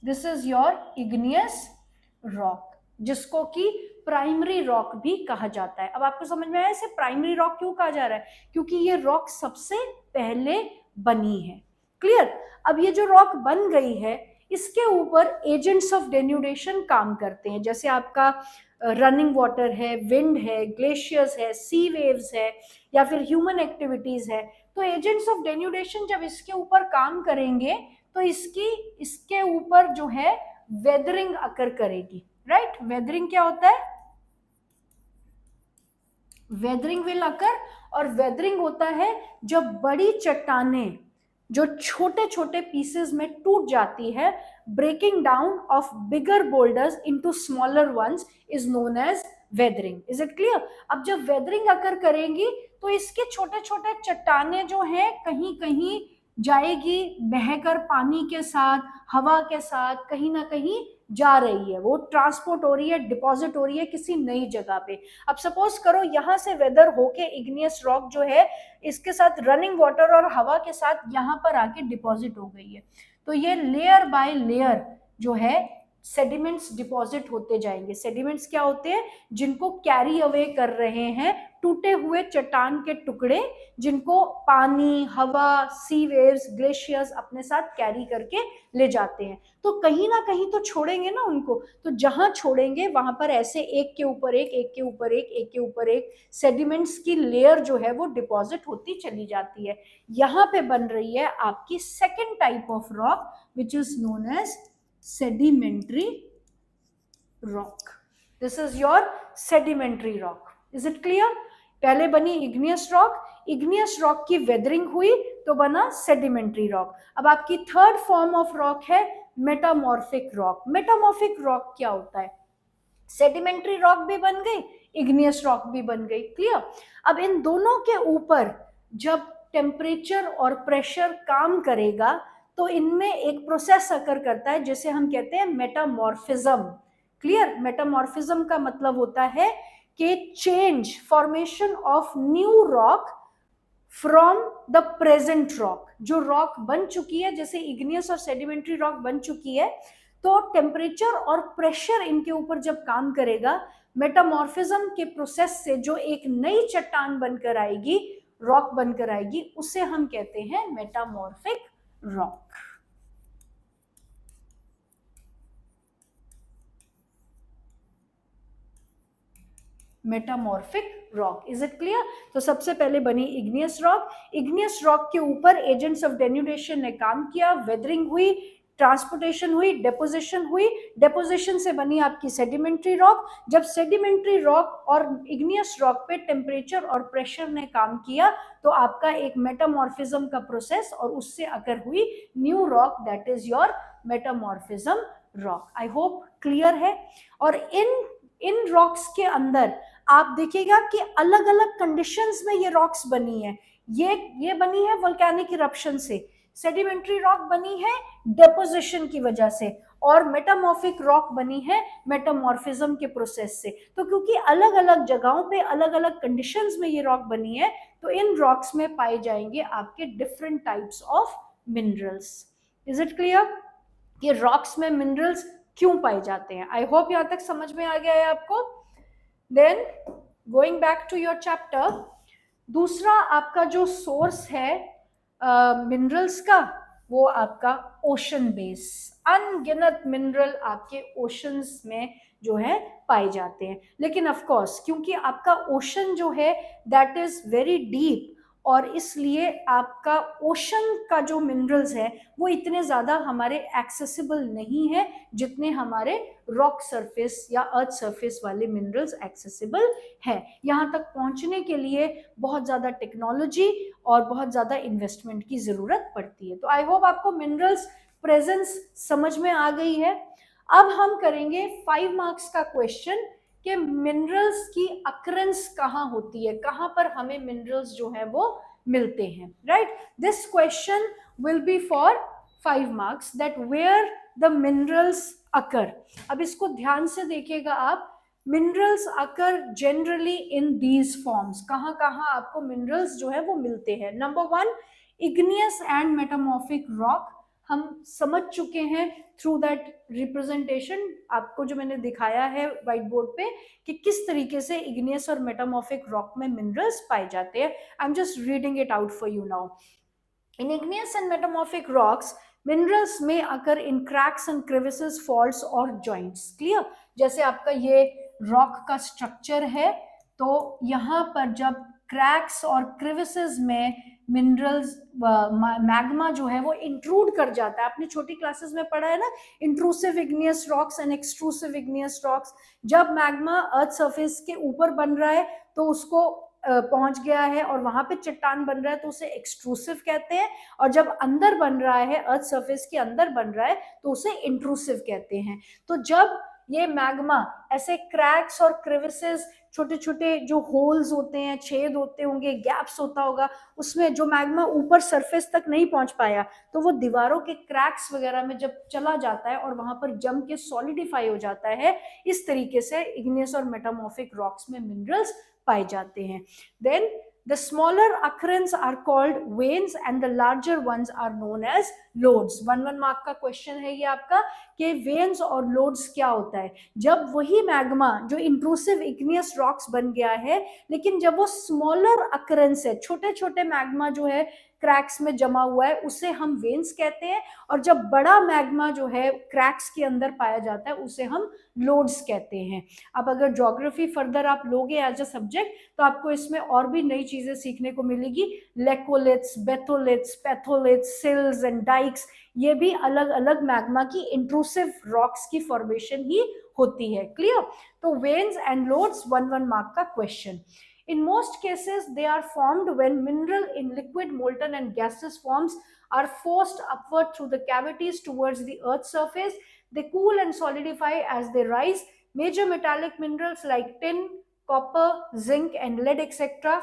This is your igneous rock, जिसको कि प्राइमरी रॉक भी कहा जाता है। अब आपको समझ में आया इसे प्राइमरी रॉक क्यों कहा जा रहा है? क्योंकि ये रॉक सबसे पहले बनी है। क्लियर? अब ये जो रॉक बन गई है इसके ऊपर एजेंट्स ऑफ डेन्यूडेशन काम करते हैं, जैसे आपका रनिंग वाटर है, विंड है, ग्लेशियर्स है, सी वेव्स है, या फिर ह्यूमन एक्टिविटीज है। तो एजेंट्स ऑफ डेन्यूडेशन जब इसके ऊपर काम करेंगे तो इसके ऊपर जो है वेदरिंग अकर करेगी। राइट? वेदरिंग क्या होता है? वेदरिंग विल अकर, और वेदरिंग होता है जब बड़ी चट्टानें जो छोटे छोटे पीसेस में टूट जाती है, breaking down of bigger boulders into smaller ones is known as weathering. Is it clear? अब जब वेदरिंग अकर करेंगी तो इसके छोटे छोटे चट्टानें जो हैं कहीं कहीं जाएगी, बहकर पानी के साथ, हवा के साथ कहीं ना कहीं जा रही है, वो ट्रांसपोर्ट हो रही है, डिपॉजिट हो रही है किसी नई जगह पे। अब सपोज करो यहाँ से वेदर होके इग्नियस रॉक जो है इसके साथ रनिंग वाटर और हवा के साथ यहाँ पर आके डिपॉजिट हो गई है, तो ये लेयर बाय लेयर जो है सेडिमेंट्स डिपॉजिट होते जाएंगे। सेडिमेंट्स क्या होते हैं? जिनको कैरी अवे कर रहे हैं टूटे हुए चट्टान के टुकड़े, जिनको पानी, हवा, सी वेव्स, ग्लेशियर्स अपने साथ कैरी करके ले जाते हैं। तो कहीं ना कहीं तो छोड़ेंगे ना उनको, तो जहां छोड़ेंगे वहां पर ऐसे एक के ऊपर एक, एक के ऊपर एक, एक के ऊपर एक सेडिमेंट्स की लेयर जो है वो डिपॉजिट होती चली जाती है। यहाँ पे बन रही है आपकी second type of rock which is known as sedimentary rock. This is your sedimentary rock. Is it clear? पहले बनी igneous rock, igneous rock की weathering हुई तो बना sedimentary rock. अब आपकी थर्ड फॉर्म ऑफ रॉक है मेटामॉर्फिक रॉक। मेटामॉर्फिक रॉक क्या होता है? सेडिमेंट्री रॉक भी बन गई, इग्नियस रॉक भी बन गई। क्लियर? अब इन दोनों के ऊपर जब टेम्परेचर और प्रेशर काम करेगा तो इनमें एक प्रोसेस अकर करता है जिसे हम कहते हैं मेटामॉर्फिज्म। क्लियर? मेटामॉर्फिज्म का मतलब होता है कि change, formation of new rock from the present rock. जो रॉक बन चुकी है, जैसे इग्नियस और सेडिमेंट्री रॉक बन चुकी है, तो टेम्परेचर और प्रेशर इनके ऊपर जब काम करेगा, मेटामॉर्फिज्म के प्रोसेस से जो एक नई चट्टान बनकर आएगी, रॉक बनकर आएगी, उसे हम कहते हैं metamorphic rock. Metamorphic rock. Is it clear? तो सबसे पहले बनी इग्नियस रॉक। इग्नियस रॉक के ऊपर एजेंट्स ऑफ डेन्यूडेशन ने काम किया, वेदरिंग हुई, ट्रांसपोर्टेशन हुई, डेपोजिशन हुई, डेपोजिशन से बनी आपकी सेडिमेंट्री रॉक। जब सेडिमेंट्री रॉक और इग्नियस रॉक पे टेम्परेचर और प्रेशर ने काम किया तो आपका एक मेटामॉर्फिज्म का प्रोसेस और उससे अकर हुई new rock, that is your metamorphism rock. I hope clear है। और इन रॉक्स के अंदर आप देखिएगा कि अलग अलग कंडीशंस में ये रॉक्स बनी है। ये बनी है वोल्केनिक इरप्शन से, सेडिमेंट्री रॉक बनी है डेपोजिशन की वजह से, और मेटामॉर्फिक रॉक बनी है मेटामॉर्फिज्म के प्रोसेस से। तो क्योंकि अलग अलग जगहों पे अलग अलग कंडीशंस में ये रॉक बनी है तो इन रॉक्स में पाए जाएंगे आपके different types of minerals. Is it clear कि रॉक्स में मिनरल्स क्यों पाए जाते हैं? आई होप यहां तक समझ में आ गया है आपको। Then going back to your chapter, दूसरा आपका जो सोर्स है मिनरल्स का वो आपका ओशन बेस। अनगिनत मिनरल आपके ओशंस में जो है पाए जाते हैं। लेकिन ऑफ कोर्स क्योंकि आपका ओशन जो है दैट इज वेरी डीप और इसलिए आपका ओशन का जो मिनरल्स है वो इतने ज़्यादा हमारे एक्सेसिबल नहीं है जितने हमारे रॉक सरफेस या अर्थ सरफेस वाले मिनरल्स एक्सेसिबल है। यहाँ तक पहुँचने के लिए बहुत ज़्यादा टेक्नोलॉजी और बहुत ज़्यादा इन्वेस्टमेंट की ज़रूरत पड़ती है। तो आई होप आपको मिनरल्स प्रेजेंस समझ में आ गई है। अब हम करेंगे 5 मार्क्स का क्वेश्चन कि मिनरल्स की अकरेंस कहाँ होती है, कहाँ पर हमें मिनरल्स जो है वो मिलते हैं, right. This question will be for 5 marks that where the minerals occur. अब इसको ध्यान से देखिएगा आप। Minerals occur generally in these forms. कहाँ कहाँ आपको मिनरल्स जो है वो मिलते हैं? Number 1 igneous and metamorphic rock. हम समझ चुके हैं थ्रू दैट रिप्रेजेंटेशन, आपको जो मैंने दिखाया है व्हाइट बोर्ड पे कि किस तरीके से इग्नियस और मेटामॉर्फिक रॉक में मिनरल्स पाए जाते हैं। I am just reading it out for you now. In igneous and metamorphic rocks minerals में अकर इन क्रैक्स एंड क्रिविसेस, फॉल्ट्स और जॉइंट्स। क्लियर? जैसे आपका ये रॉक का स्ट्रक्चर है तो यहाँ पर जब क्रैक्स और क्रिविसेस में मिनरल्स मैग्मा जो है वो इंट्रूड कर जाता है। आपने छोटी क्लासेस में पढ़ा है ना, intrusive igneous rocks and extrusive igneous rocks. जब मैग्मा अर्थ सरफेस के ऊपर बन रहा है तो उसको पहुंच गया है और वहां पे चट्टान बन रहा है तो उसे एक्सट्रूसिव कहते हैं, और जब अंदर बन रहा है अर्थ सरफेस के अंदर बन रहा है तो उसे इंट्रूसिव कहते हैं। तो जब ये मैग्मा ऐसे क्रैक्स और क्रिविसेस, छोटे छोटे जो होल्स होते हैं, छेद होते होंगे, गैप्स होता होगा, उसमें जो मैग्मा ऊपर सरफेस तक नहीं पहुंच पाया तो वो दीवारों के क्रैक्स वगैरह में जब चला जाता है और वहां पर जम के सॉलिडिफाई हो जाता है, इस तरीके से इग्नियस और मेटामॉर्फिक रॉक्स में मिनरल्स पाए जाते हैं। Then the smaller occurrence are called veins and the larger ones are known as lodes। 1 mark का क्वेश्चन है ये आपका कि वेन्स और लोड्स क्या होता है। जब वही मैग्मा जो इंट्रूसिव इग्नियस रॉक्स बन गया है, लेकिन जब वो स्मॉलर अकरेंस है, छोटे छोटे मैग्मा जो है क्रैक्स में जमा हुआ है, उसे हम वेन्स कहते हैं, और जब बड़ा मैग्मा जो है क्रैक्स के अंदर पाया जाता है उसे हम लोड्स कहते हैं। अब अगर ज्योग्राफी फर्दर आप लोगे एज अ सब्जेक्ट तो आपको इसमें और भी नई चीजें सीखने को मिलेगी। लेकोलिथ्स, बेथोलिथ्स, पैथोलिथ्स, सिल्स एंड डाइक्स, ये भी अलग अलग मैग्मा की इंट्रूसिव रॉक्स की फॉर्मेशन ही होती है। क्लियर? तो वेन्स एंड लोड्स 1 मार्क का question. In most cases, they are formed when mineral in liquid, molten and gaseous forms are forced upward through the cavities towards the earth's surface. They cool and solidify as they rise. Major metallic minerals like tin, copper, zinc and lead etc.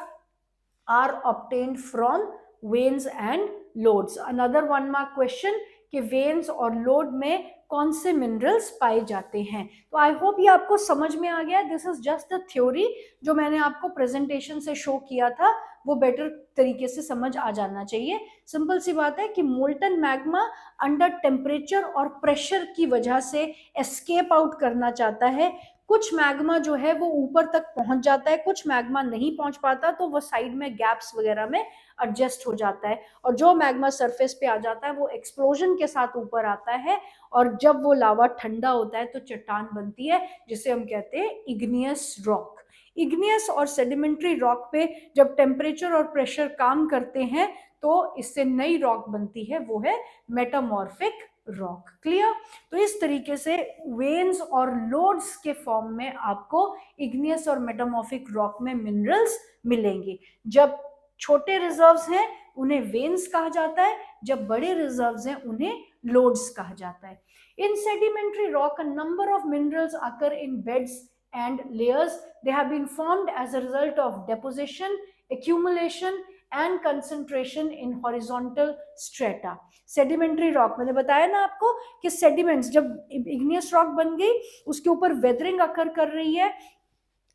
are obtained from veins and lodes। Another 1 mark question कि वेन्स और लोड में कौन से मिनरल्स पाए जाते हैं। तो आई होप ये आपको समझ में आ गया। This is just the theory जो मैंने आपको प्रेजेंटेशन से शो किया था, वो बेटर तरीके से समझ आ जाना चाहिए। सिंपल सी बात है कि मोल्टन मैग्मा अंडर टेम्परेचर और प्रेशर की वजह से एस्केप आउट करना चाहता है। कुछ मैग्मा जो है वो ऊपर तक पहुंच जाता है, कुछ मैग्मा नहीं पहुंच पाता, तो वो साइड में गैप्स वगैरह में एडजस्ट हो जाता है, और जो मैग्मा सरफेस पे आ जाता है वो एक्सप्लोजन के साथ ऊपर आता है, और जब वो लावा ठंडा होता है तो चट्टान बनती है जिसे हम कहते हैं इग्नियस रॉक। इग्नियस और सेडिमेंट्री रॉक पे जब टेम्परेचर और प्रेशर काम करते हैं तो इससे नई रॉक बनती है, वो है मेटामॉर्फिक रॉक। क्लियर? तो इस तरीके से वेन्स और लोड्स के फॉर्म में आपको इग्नियस और मेटामॉर्फिक रॉक में मिनरल्स मिलेंगे। जब छोटे रिजर्व्स हैं उन्हें वेन्स कहा जाता है, जब बड़े रिजर्व्स हैं उन्हें लोड्स कहा जाता है। इन sedimentary rock a number of minerals occur in beds and layers. They have been formed as a result of deposition, accumulation and concentration in horizontal strata. Sedimentary rock, मैंने बताया ना आपको कि सेडिमेंट्स जब इग्नियस रॉक बन गई उसके ऊपर वेदरिंग अकर कर रही है,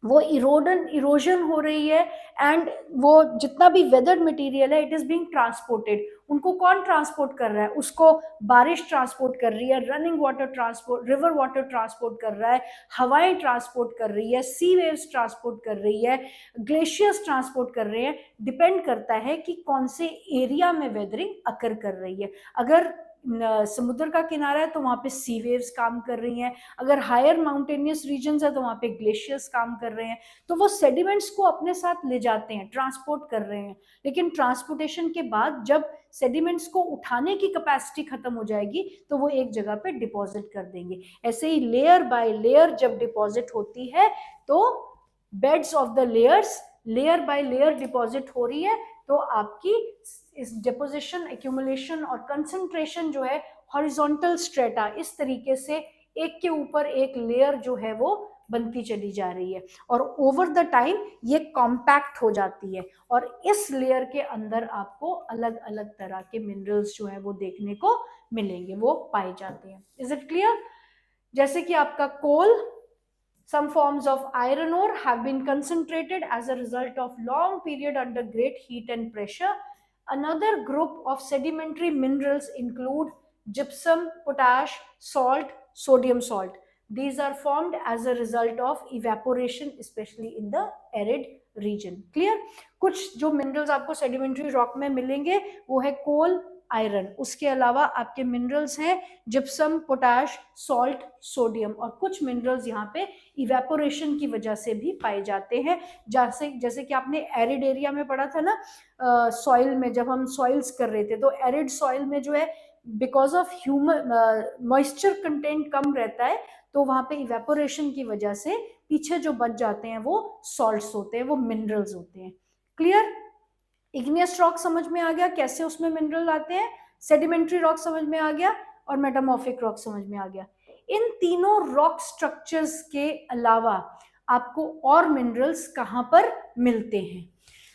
वो इरोजन हो रही है, एंड वो जितना भी वेदर्ड मटेरियल है इट इज बीइंग ट्रांसपोर्टेड। उनको कौन ट्रांसपोर्ट कर रहा है? उसको बारिश ट्रांसपोर्ट कर रही है, running water transport, river water transport कर रहा है, हवाएं ट्रांसपोर्ट कर रही है, सी वेव्स ट्रांसपोर्ट कर रही है, ग्लेशियर्स ट्रांसपोर्ट कर रहे हैं। डिपेंड करता है कि कौन से एरिया में वेदरिंग अकर कर रही है। अगर समुद्र का किनारा है तो वहां पे सी वेव्स काम कर रही हैं, अगर हायर माउंटेनियस रीजन्स है तो वहां पे ग्लेशियर्स काम कर रहे हैं। तो वो सेडिमेंट्स को अपने साथ ले जाते हैं, ट्रांसपोर्ट कर रहे हैं, लेकिन ट्रांसपोर्टेशन के बाद जब सेडिमेंट्स को उठाने की कैपेसिटी खत्म हो जाएगी तो वो एक जगह पे डिपॉजिट कर देंगे। ऐसे ही लेयर बाय लेयर जब डिपॉजिट होती है तो beds of the layer by layer deposit हो रही है, तो आपकी इस डिपोजिशन, एक्यूमुलेशन और कंसंट्रेशन जो है हॉरिजॉन्टल स्ट्रेटा, इस तरीके से एक के ऊपर एक लेयर जो है वो बनती चली जा रही है, और ओवर द टाइम ये कॉम्पैक्ट हो जाती है, और इस लेयर के अंदर आपको अलग अलग तरह के मिनरल्स जो है वो देखने को मिलेंगे, वो पाए जाते हैं। Is it clear? जैसे कि आपका कोल, some forms of iron ore have been concentrated as a result of long period under great heat and pressure. Another group of sedimentary minerals include gypsum, potash, salt, sodium salt. These are formed as a result of evaporation, especially in the arid region. Clear? कुछ जो minerals आपको sedimentary rock में मिलेंगे वो है coal, आयरन, उसके अलावा आपके मिनरल्स हैं जिप्सम, पोटाश, सॉल्ट, सोडियम, और कुछ मिनरल्स यहाँ पे इवेपोरेशन की वजह से भी पाए जाते हैं। जैसे कि आपने एरिड एरिया में पढ़ा था ना, सॉइल में जब हम सॉइल्स कर रहे थे, तो एरिड सॉइल में जो है because of human moisture content कम रहता है, तो वहां पे इवेपोरेशन की वजह से पीछे जो बच जाते हैं वो सॉल्ट्स होते हैं, वो मिनरल्स होते हैं। क्लियर? इग्नियस रॉक समझ में आ गया कैसे उसमें मिनरल आते हैं, सेडिमेंट्री रॉक समझ में आ गया, और मेटामॉर्फिक रॉक समझ में आ गया। इन तीनों रॉक स्ट्रक्चर्स के अलावा आपको और मिनरल्स कहां पर मिलते हैं?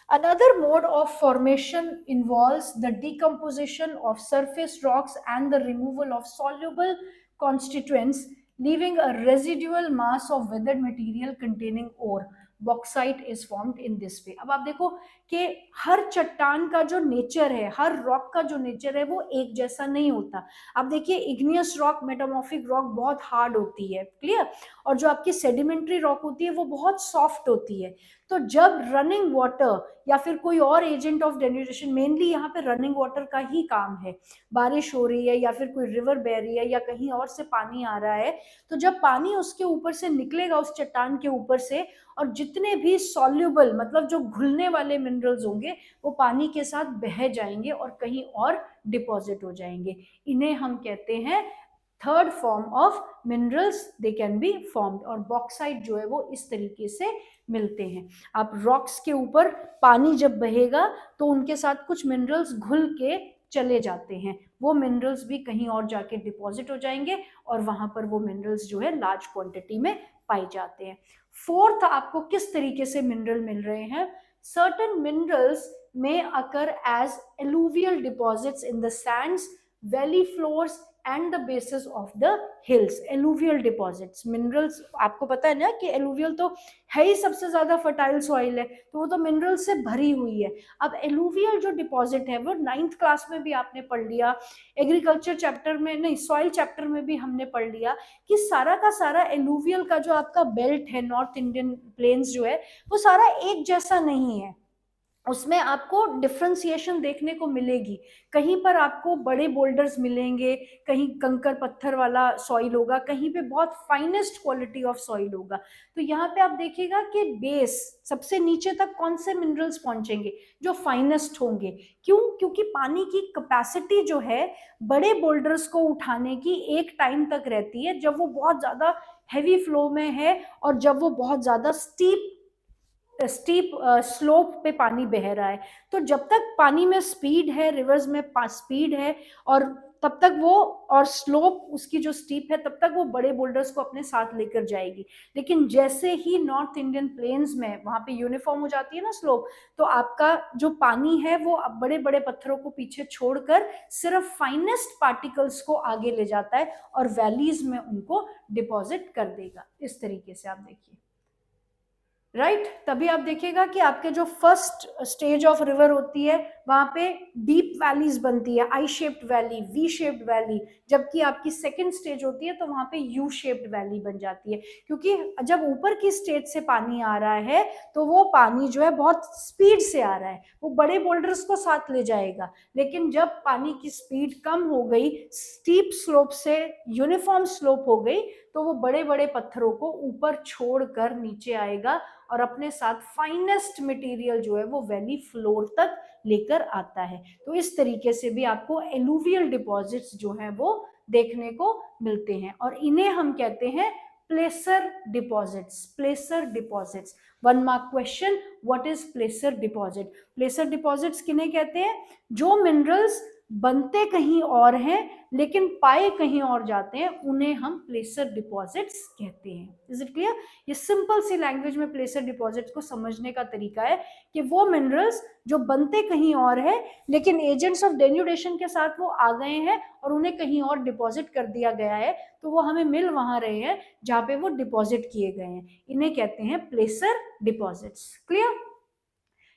Another mode of formation involves the decomposition of surface rocks and the removal of soluble constituents, leaving a residual mass of weathered material containing ore. Bauxite is formed in this way. अब आप देखो कि हर चट्टान का जो नेचर है, हर रॉक का जो नेचर है वो एक जैसा नहीं होता। आप देखिए इग्नियस रॉक, मेटामॉर्फिक रॉक बहुत हार्ड होती है, क्लियर, और जो आपकी सेडिमेंट्री रॉक होती है वो बहुत सॉफ्ट होती है। तो जब रनिंग वाटर या फिर कोई और एजेंट ऑफ डेन्यूरेशन, मेनली यहाँ पे रनिंग वाटर का ही काम है, बारिश हो रही है या फिर कोई रिवर बह रही है या कहीं और से पानी आ रहा है, तो जब पानी उसके ऊपर से निकलेगा, उस चट्टान के ऊपर से, और जितने भी सॉल्युबल मतलब जो घुलने वाले मिनरल्स होंगे वो पानी के साथ बह जाएंगे और कहीं और डिपॉजिट हो जाएंगे। इन्हें हम कहते हैं third form of minerals, they can be formed, और बॉक्साइट जो है वो इस तरीके से मिलते हैं। आप रॉक्स के ऊपर पानी जब बहेगा तो उनके साथ कुछ मिनरल्स घुल के चले जाते हैं, वो मिनरल्स भी कहीं और जाके डिपॉजिट हो जाएंगे और वहां पर वो मिनरल्स जो है लार्ज क्वांटिटी में पाए जाते हैं। फोर्थ, आपको किस तरीके से मिनरल मिल रहे हैं? सर्टेन मिनरल्स में occur as alluvial deposits in the sands, valley floors and the bases of the hills. Alluvial deposits, minerals आपको पता है ना कि एलुवियल तो है ही सबसे ज्यादा फर्टाइल सॉइल है, तो वो तो मिनरल से भरी हुई है। अब एलुवियल जो डिपॉजिट है वो 9th क्लास में भी आपने पढ़ लिया, एग्रीकल्चर चैप्टर में नहीं, सॉइल चैप्टर में भी हमने पढ़ लिया कि सारा का सारा एलुवियल का जो आपका बेल्ट है, नॉर्थ इंडियन प्लेन्स जो है वो सारा एक जैसा नहीं है। उसमें आपको डिफ्रेंसिएशन देखने को मिलेगी। कहीं पर आपको बड़े बोल्डर्स मिलेंगे, कहीं कंकर पत्थर वाला सॉइल होगा, कहीं पे बहुत फाइनेस्ट क्वालिटी ऑफ सॉइल होगा। तो यहाँ पे आप देखिएगा कि बेस सबसे नीचे तक कौन से मिनरल्स पहुंचेंगे, जो फाइनेस्ट होंगे। क्यों? क्योंकि पानी की कैपेसिटी जो है बड़े बोल्डर्स को उठाने की एक टाइम तक रहती है, जब वो बहुत ज्यादा हैवी फ्लो में है और जब वो बहुत ज्यादा स्टीप स्लोप पे पानी बह रहा है। तो जब तक पानी में स्पीड है, रिवर्स में स्पीड है, और तब तक वो, और स्लोप उसकी जो स्टीप है, तब तक वो बड़े बोल्डर्स को अपने साथ लेकर जाएगी। लेकिन जैसे ही नॉर्थ इंडियन प्लेन्स में वहां पे यूनिफॉर्म हो जाती है ना स्लोप, तो आपका जो पानी है वो बड़े बड़े पत्थरों को पीछे छोड़कर सिर्फ फाइनेस्ट पार्टिकल्स को आगे ले जाता है और वैलीज में उनको डिपॉजिट कर देगा। इस तरीके से आप देखिए, राइट। तभी आप देखिएगा कि आपके जो फर्स्ट स्टेज ऑफ रिवर होती है वहां पे डीप वैलीज बनती है, I shaped valley, V shaped valley, जबकि आपकी सेकंड स्टेज होती है तो वहां पे यू शेप्ड वैली बन जाती है। क्योंकि जब ऊपर की स्टेज से पानी आ रहा है तो वो पानी जो है बहुत स्पीड से आ रहा है, वो बड़े बोल्डर्स को साथ ले जाएगा। लेकिन जब पानी की स्पीड कम हो गई, स्टीप स्लोप से यूनिफॉर्म स्लोप हो गई, तो वो बड़े बड़े पत्थरों को ऊपर छोड़कर नीचे आएगा और अपने साथ फाइनेस्ट मटेरियल जो है वो वैली फ्लोर तक लेकर आता है। तो इस तरीके से भी आपको एलुवियल डिपॉजिट्स जो हैं वो देखने को मिलते हैं, और इन्हें हम कहते हैं placer deposits. Placer deposits, 1 mark question, what is placer deposit? Placer deposits किन्हें कहते हैं? जो मिनरल्स बनते कहीं और हैं लेकिन पाए कहीं और जाते हैं, उन्हें हम प्लेसर डिपॉजिट्स कहते हैं। Is it clear? ये सिंपल सी लैंग्वेज में प्लेसर डिपॉजिट्स को समझने का तरीका है कि वो मिनरल्स जो बनते कहीं और है लेकिन एजेंट्स ऑफ डेन्यूडेशन के साथ वो आ गए हैं और उन्हें कहीं और डिपॉजिट कर दिया गया है, तो वो हमें मिल वहां रहे हैं जहां पे वो डिपॉजिट किए गए हैं। इन्हें कहते हैं placer deposits. Clear?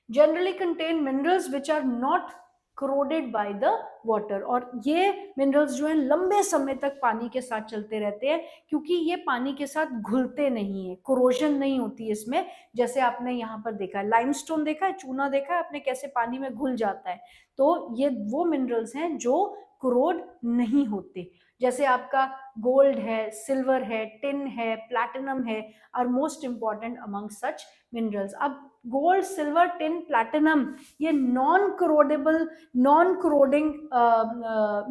Generally contain minerals which are not corroded by the water, और ये मिनरल्स जो हैं लंबे समय तक पानी के साथ चलते रहते हैं, क्योंकि ये पानी के साथ घुलते नहीं है, कोरोजन नहीं होती इसमें। जैसे आपने यहाँ पर देखा है, लाइमस्टोन देखा है, चूना देखा है आपने कैसे पानी में घुल जाता है, तो ये वो मिनरल्स हैं जो क्रोड नहीं होते। जैसे आपका गोल्ड है, सिल्वर है, टिन है, प्लैटिनम है, are most important among such minerals. अब गोल्ड, सिल्वर, टिन, प्लैटिनम ये non corrodible, non corroding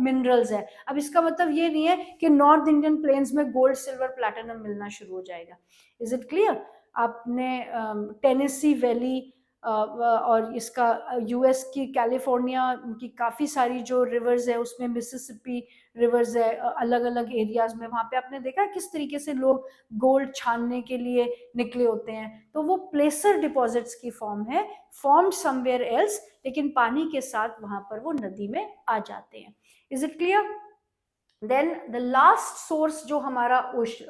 minerals है। अब इसका मतलब ये नहीं है कि नॉर्थ इंडियन प्लेन्स में गोल्ड, सिल्वर, प्लैटिनम मिलना शुरू हो जाएगा। Is it clear? आपने टेनेसी वैली और इसका यूएस की कैलिफोर्निया की काफ़ी सारी जो रिवर्स है उसमें मिसिसिपी रिवर्स है अलग अलग एरियाज में, वहाँ पे आपने देखा किस तरीके से लोग गोल्ड छानने के लिए निकले होते हैं। तो वो प्लेसर डिपॉजिट्स की फॉर्म है, फॉर्म्ड समवेयर एल्स, लेकिन पानी के साथ वहाँ पर वो नदी में आ जाते हैं। Is it clear? Then the last source जो हमारा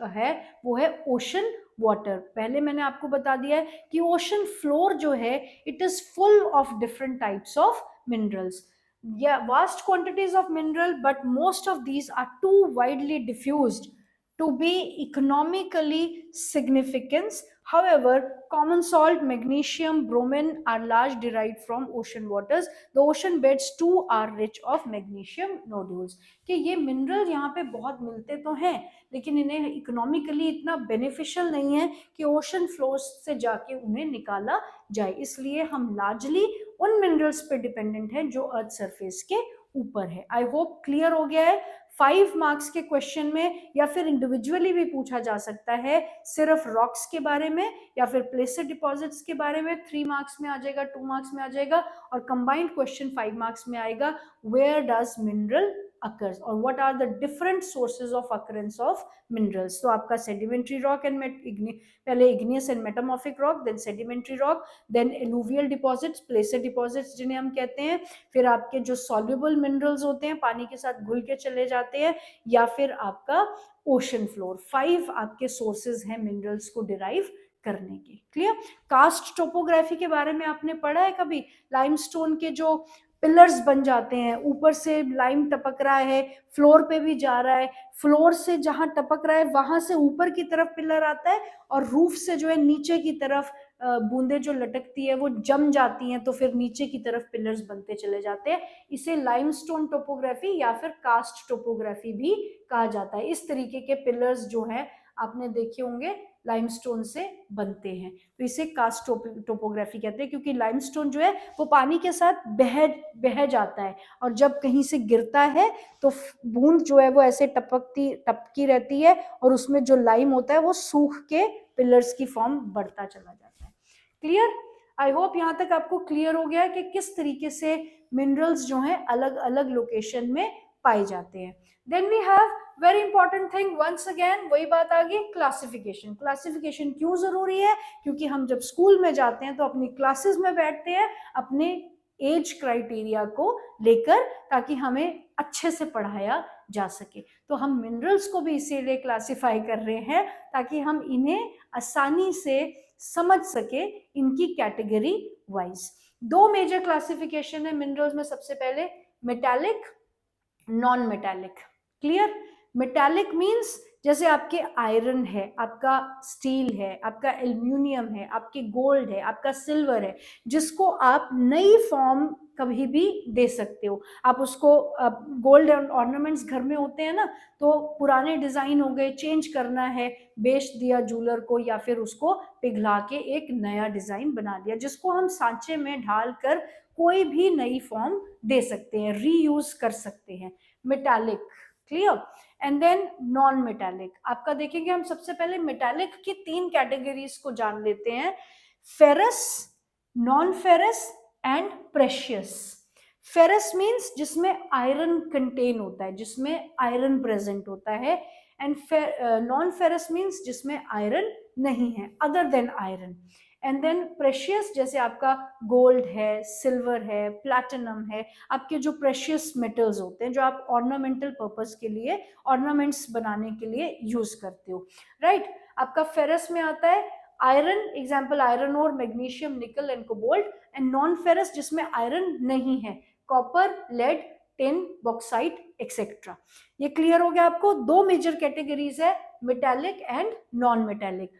है वो है ओशन वाटर। पहले मैंने आपको बता दिया है कि ओशन फ्लोर जो है it is full of different types of minerals, या vast quantities of mineral, but most of these are too widely diffused to be economically significant. However, common salt, magnesium, bromine are large derived from ocean waters. The ocean beds too are rich of magnesium nodules. कि ये मिनरल यहाँ पे बहुत मिलते तो हैं लेकिन इन्हें इकोनॉमिकली इतना बेनिफिशियल नहीं है कि ओशन फ्लोर्स से जाके उन्हें निकाला जाए, इसलिए हम लार्जली उन मिनरल्स पे डिपेंडेंट हैं जो अर्थ सरफेस के ऊपर है। आई होप क्लियर हो गया है। 5 मार्क्स के क्वेश्चन में या फिर इंडिविजुअली भी पूछा जा सकता है, सिर्फ रॉक्स के बारे में या फिर प्लेसर डिपॉजिट्स के बारे में 3 मार्क्स में आ जाएगा, 2 मार्क्स में आ जाएगा, और कंबाइंड क्वेश्चन 5 मार्क्स में आएगा, where does mineral occurs or what are the different sources of occurrence of minerals. तो आपका sedimentary rock and पहले igneous and metamorphic rock, then sedimentary rock, then alluvial deposits, placer deposits जिन्हें हम कहते हैं, फिर आपके जो soluble minerals होते हैं पानी के साथ घुल के चले जाते हैं, या फिर आपका ओशन फ्लोर। 5 आपके सोर्सेज हैं मिनरल्स को डिराइव करने के। क्लियर? कास्ट टोपोग्राफी के बारे में आपने पढ़ा है कभी? लाइमस्टोन के जो पिलर्स बन जाते हैं, ऊपर से लाइम टपक रहा है, फ्लोर पे भी जा रहा है, फ्लोर से जहां टपक रहा है वहां से ऊपर की तरफ पिलर आता है और रूफ से जो है नीचे की तरफ बूंदें जो लटकती है वो जम जाती हैं तो फिर नीचे की तरफ पिलर्स बनते चले जाते हैं। इसे लाइमस्टोन टोपोग्राफी या फिर कास्ट टोपोग्राफी भी कहा जाता है। इस तरीके के पिलर्स जो हैं आपने देखे होंगे लाइमस्टोन से बनते हैं, तो इसे कास्ट टोपोग्राफी कहते हैं, क्योंकि लाइमस्टोन जो है वो पानी के साथ बह जाता है और जब कहीं से गिरता है तो बूंद जो है वो ऐसे टपकी रहती है और उसमें जो लाइम होता है वो सूख के पिलर्स की फॉर्म बढ़ता चला जाता है। क्लियर? आई होप यहाँ तक आपको क्लियर हो गया है कि किस तरीके से मिनरल्स जो हैं अलग अलग लोकेशन में पाए जाते हैं। Then we have very important thing once again, वही बात आ गई, क्लासिफिकेशन। क्लासिफिकेशन क्यों जरूरी है? क्योंकि हम जब स्कूल में जाते हैं तो अपनी क्लासेस में बैठते हैं अपने एज क्राइटेरिया को लेकर, ताकि हमें अच्छे से पढ़ाया जा सके। तो हम मिनरल्स को भी इसीलिए क्लासिफाई कर रहे हैं ताकि हम इन्हें आसानी से समझ सके इनकी कैटेगरी वाइज। दो मेजर क्लासिफिकेशन है मिनरल्स में। सबसे पहले metallic, non metallic. Clear? Metallic means जैसे आपके आयरन है, आपका स्टील है, आपका एल्यूमिनियम है, आपके गोल्ड है, आपका सिल्वर है, जिसको आप नई फॉर्म कभी भी दे सकते हो। आप उसको गोल्ड ऑर्नामेंट्स घर में होते हैं ना, तो पुराने डिजाइन हो गए, चेंज करना है, बेच दिया जूलर को या फिर उसको पिघला के एक नया डिजाइन बना दिया, जिसको हम सांचे में ढाल कर कोई भी नई फॉर्म दे सकते हैं, रीयूज कर सकते हैं। Metallic. Clear? And then non metallic. आपका देखेंगे हम सबसे पहले मेटालिक की 3 कैटेगरीज को जान लेते हैं, ferrous, non ferrous and precious. Ferrous means जिसमें आयरन कंटेन होता है, जिसमें आयरन प्रेजेंट होता है, एंड नॉन फेरस मींस जिसमें आयरन नहीं है, other than iron. And then precious जैसे आपका गोल्ड है, सिल्वर है, प्लैटिनम है, आपके जो प्रेशियस मेटल्स होते हैं जो आप ऑर्नामेंटल पर्पस के लिए, ऑर्नामेंट्स बनाने के लिए यूज करते हो, राइट? आपका फेरस में आता है आयरन, एग्जाम्पल आयरन और magnesium, nickel and cobalt. And non ferrous जिसमें आयरन नहीं है, copper, lead, tin, bauxite etcetera. ये क्लियर हो गया आपको? दो मेजर कैटेगरीज है, metallic and non metallic.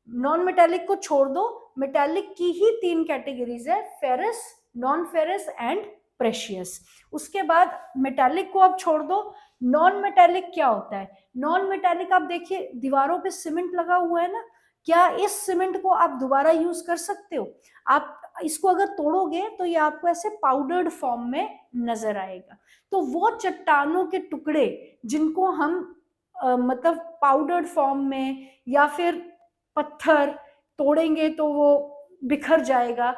Non metallic को छोड़ दो, मेटालिक की ही 3 कैटेगरीज है, ferrous, non ferrous and precious. उसके बाद मेटालिक को आप छोड़ दो, नॉन मेटालिक क्या होता है? नॉन मेटालिक आप देखिए दीवारों पे सीमेंट लगा हुआ है ना, क्या इस सीमेंट को आप दोबारा यूज कर सकते हो? आप इसको अगर तोड़ोगे तो ये आपको ऐसे पाउडर्ड फॉर्म में नजर आएगा। तो वो चट्टानों के टुकड़े जिनको हम मतलब पाउडर्ड फॉर्म में या फिर पत्थर तोड़ेंगे तो वो बिखर जाएगा,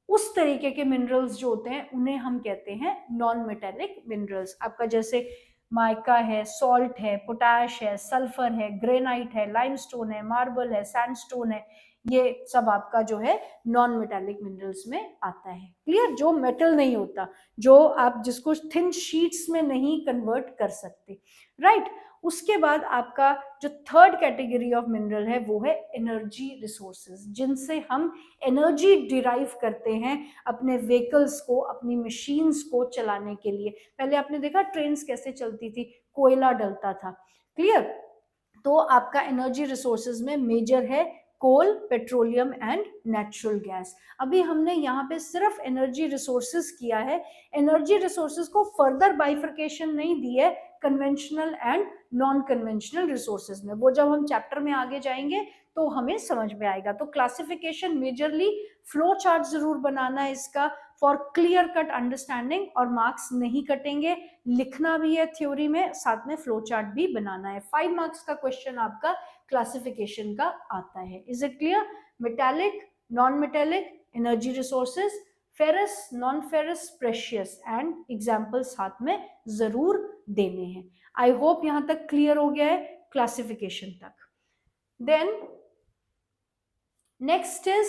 उस तरीके के मिनरल्स जो होते हैं उन्हें हम कहते हैं नॉन मेटालिक मिनरल्स। आपका जैसे माइका है, सॉल्ट है, पोटैश है, सल्फर है, ग्रेनाइट है, लाइमस्टोन है, मार्बल है, सैंडस्टोन है, ये सब आपका जो है नॉन मेटालिक मिनरल्स में आता है। क्लियर? जो मेटल नहीं होता, जो आप जिसको थिन शीट्स में नहीं कन्वर्ट कर सकते, राइट? उसके बाद आपका जो थर्ड कैटेगरी ऑफ मिनरल है वो है एनर्जी रिसोर्सेज, जिनसे हम एनर्जी डिराइव करते हैं अपने व्हीकल्स को, अपनी मशीन्स को चलाने के लिए। पहले आपने देखा ट्रेन्स कैसे चलती थी, कोयला डलता था। क्लियर? तो आपका एनर्जी रिसोर्सेज में मेजर है कोल, पेट्रोलियम एंड नेचुरल गैस। अभी हमने यहाँ पे सिर्फ एनर्जी रिसोर्सेज किया है, एनर्जी रिसोर्सेज को फर्दर बाइफर्केशन नहीं दी है conventional and non conventional resources में। वो जब हम चैप्टर में आगे जाएंगे तो हमें समझ में आएगा। तो क्लासिफिकेशन मेजरली फ्लो चार्ट जरूर बनाना है इसका, फॉर क्लियर कट अंडरस्टैंडिंग, और मार्क्स नहीं कटेंगे, लिखना भी है थ्योरी में, साथ में फ्लो चार्ट भी बनाना है। 5 मार्क्स का क्वेश्चन आपका क्लासिफिकेशन का आता है। Is it clear? Metallic, non metallic, energy resources, ferrous, non ferrous, precious, and example साथ में जरूर देने हैं। आई होप यहां तक क्लियर हो गया है क्लासिफिकेशन तक। Then next is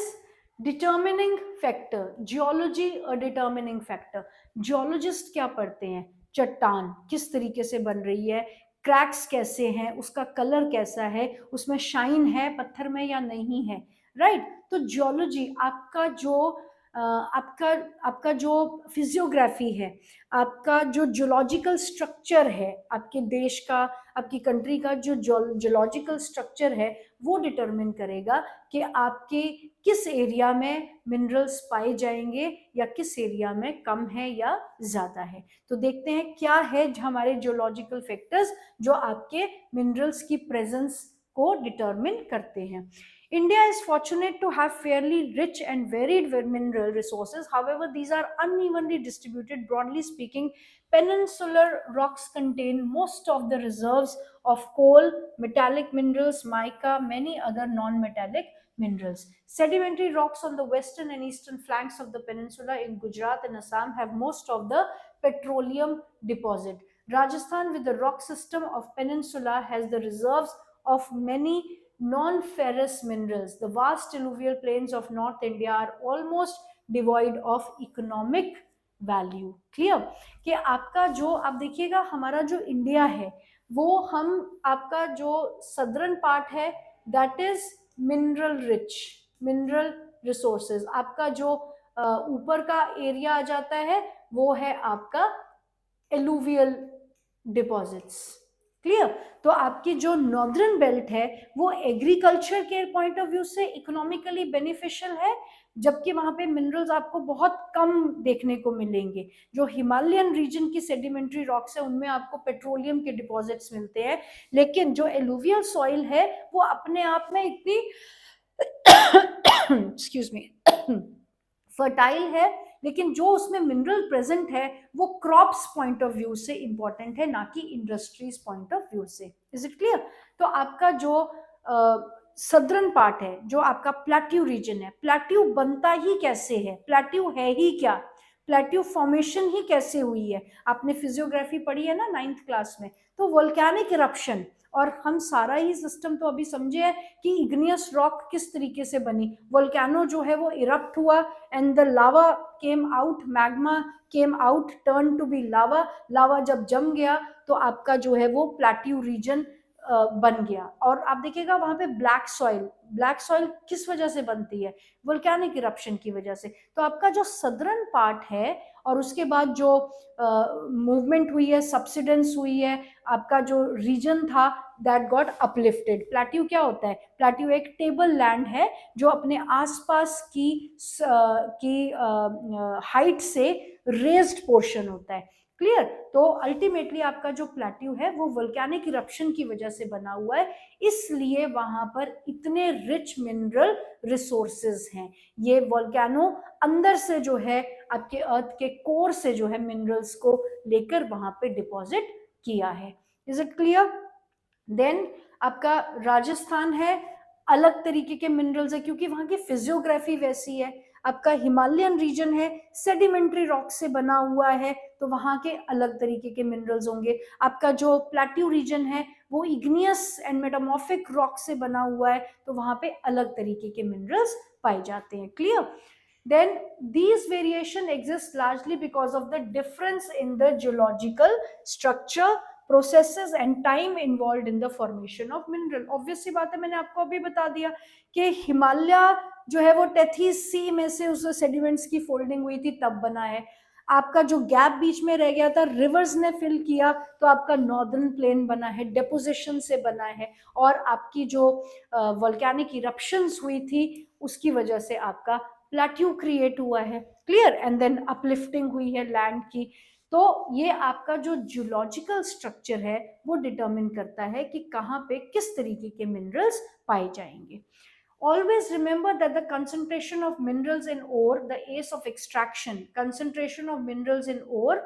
determining factor, geology और डिटर्मिनिंग फैक्टर। जियोलॉजिस्ट क्या पढ़ते हैं? चट्टान किस तरीके से बन रही है, क्रैक्स कैसे हैं, उसका कलर कैसा है, उसमें शाइन है पत्थर में या नहीं है, राइट? तो जियोलॉजी आपका जो आपका आपका जो फिजियोग्राफी है, आपका जो जियोलॉजिकल स्ट्रक्चर है, आपके देश का, आपकी कंट्री का जो जियोलॉजिकल स्ट्रक्चर है, वो डिटरमिन करेगा कि आपके किस एरिया में मिनरल्स पाए जाएंगे या किस एरिया में कम है या ज़्यादा है। तो देखते हैं क्या है हमारे जियोलॉजिकल फैक्टर्स जो आपके मिनरल्स की प्रेजेंस को डिटरमिन करते हैं। India is fortunate to have fairly rich and varied mineral resources. However, these are unevenly distributed. Broadly speaking, peninsular rocks contain most of the reserves of coal, metallic minerals, mica, many other non-metallic minerals. Sedimentary rocks on the western and eastern flanks of the peninsula in Gujarat and Assam have most of the petroleum deposit. Rajasthan, with the rock system of peninsula, has the reserves of many non-ferrous minerals. The vast alluvial plains of North India are almost devoid of economic value. Clear कि आपका जो आप देखिएगा हमारा जो इंडिया है वो हम आपका जो सदर्न पार्ट है that is mineral rich, mineral resources. आपका जो ऊपर का एरिया आ जाता है वो है आपका एलुवियल डिपॉजिट्स। क्लियर। तो आपकी जो नॉर्दर्न बेल्ट है वो एग्रीकल्चर के पॉइंट ऑफ व्यू से इकोनॉमिकली बेनिफिशियल है, जबकि वहां पे मिनरल्स आपको बहुत कम देखने को मिलेंगे। जो हिमालयन रीजन की सेडिमेंट्री रॉक्स है उनमें आपको पेट्रोलियम के डिपॉजिट्स मिलते हैं, लेकिन जो एलुवियल सॉइल है वो अपने आप में इतनी एक्सक्यूज मी फर्टाइल है, लेकिन जो उसमें मिनरल प्रेजेंट है वो क्रॉप्स पॉइंट ऑफ व्यू से इंपॉर्टेंट है, ना कि इंडस्ट्रीज पॉइंट ऑफ व्यू से। Is it clear? तो आपका जो सदर्न पार्ट है, जो आपका प्लेट्यू रीजन है, प्लेट्यू बनता ही कैसे है, प्लेट्यू है ही क्या, प्लेट्यू फॉर्मेशन ही कैसे हुई है, आपने फिजियोग्राफी पढ़ी है ना 9th क्लास में। तो वोल्केनिक इरप्शन, और हम सारा ही सिस्टम तो अभी समझे है कि इग्नियस रॉक किस तरीके से बनी। वोल्केनो जो है वो इरप्ट हुआ and the lava came out, magma came out, turn to be lava. Lava जब जम गया तो आपका जो है वो प्लेट्यू रीजन बन गया। और आप देखिएगा वहां पे ब्लैक सॉइल, ब्लैक सॉइल किस वजह से बनती है, वोल्केनिक इरप्शन की वजह से। तो आपका जो सदर्न पार्ट है और उसके बाद जो मूवमेंट हुई है, सब्सिडेंस हुई है, आपका जो रीजन था दैट गॉट अपलिफ्टेड। प्लेट्यू क्या होता है? प्लेट्यू एक टेबल लैंड है जो अपने आसपास की हाइट से रेज्ड पोर्शन होता है। क्लियर? तो अल्टीमेटली आपका जो प्लेट्यू है वो वोल्केनिक इरप्शन की वजह से बना हुआ है, इसलिए वहां पर इतने रिच मिनरल रिसोर्सेज हैं। ये वोल्केनो अंदर से जो है आपके अर्थ के कोर से जो है मिनरल्स को लेकर वहां पे डिपॉजिट किया है। Is it clear? देन आपका राजस्थान है, अलग तरीके के मिनरल्स है क्योंकि वहां की फिजियोग्राफी वैसी है। आपका हिमालयन रीजन है, सेडिमेंट्री रॉक से बना हुआ है, तो वहां के अलग तरीके के मिनरल्स होंगे। आपका जो प्लेट्यू रीजन है वो इग्नियस एंड मेटामॉर्फिक रॉक से बना हुआ है, तो वहां पे अलग तरीके के मिनरल्स पाए जाते हैं। Clear? then these variation exists largely because of the difference in the geological structure, processes and time involved in the formation of mineral। obvious सी बात है, मैंने आपको अभी बता दिया कि हिमालय जो है वो टेथीस सी में से उस सेडिमेंट्स की फोल्डिंग हुई थी तब बना है। आपका जो गैप बीच में रह गया था रिवर्स ने फिल किया तो आपका नॉर्दर्न प्लेन बना है, डेपोजिशन से बना है, और आपकी जो वोल्केनिक इरप्शंस हुई थी उसकी वजह से आपका प्लेट्यू क्रिएट हुआ है। क्लियर? एंड देन अपलिफ्टिंग हुई है लैंड की। तो ये आपका जो जियोलॉजिकल स्ट्रक्चर है वो डिटरमिन करता है कि कहाँ पे किस तरीके के मिनरल्स पाए जाएंगे। Always remember that the concentration of minerals in ore, the ACE of extraction, concentration of minerals in ore,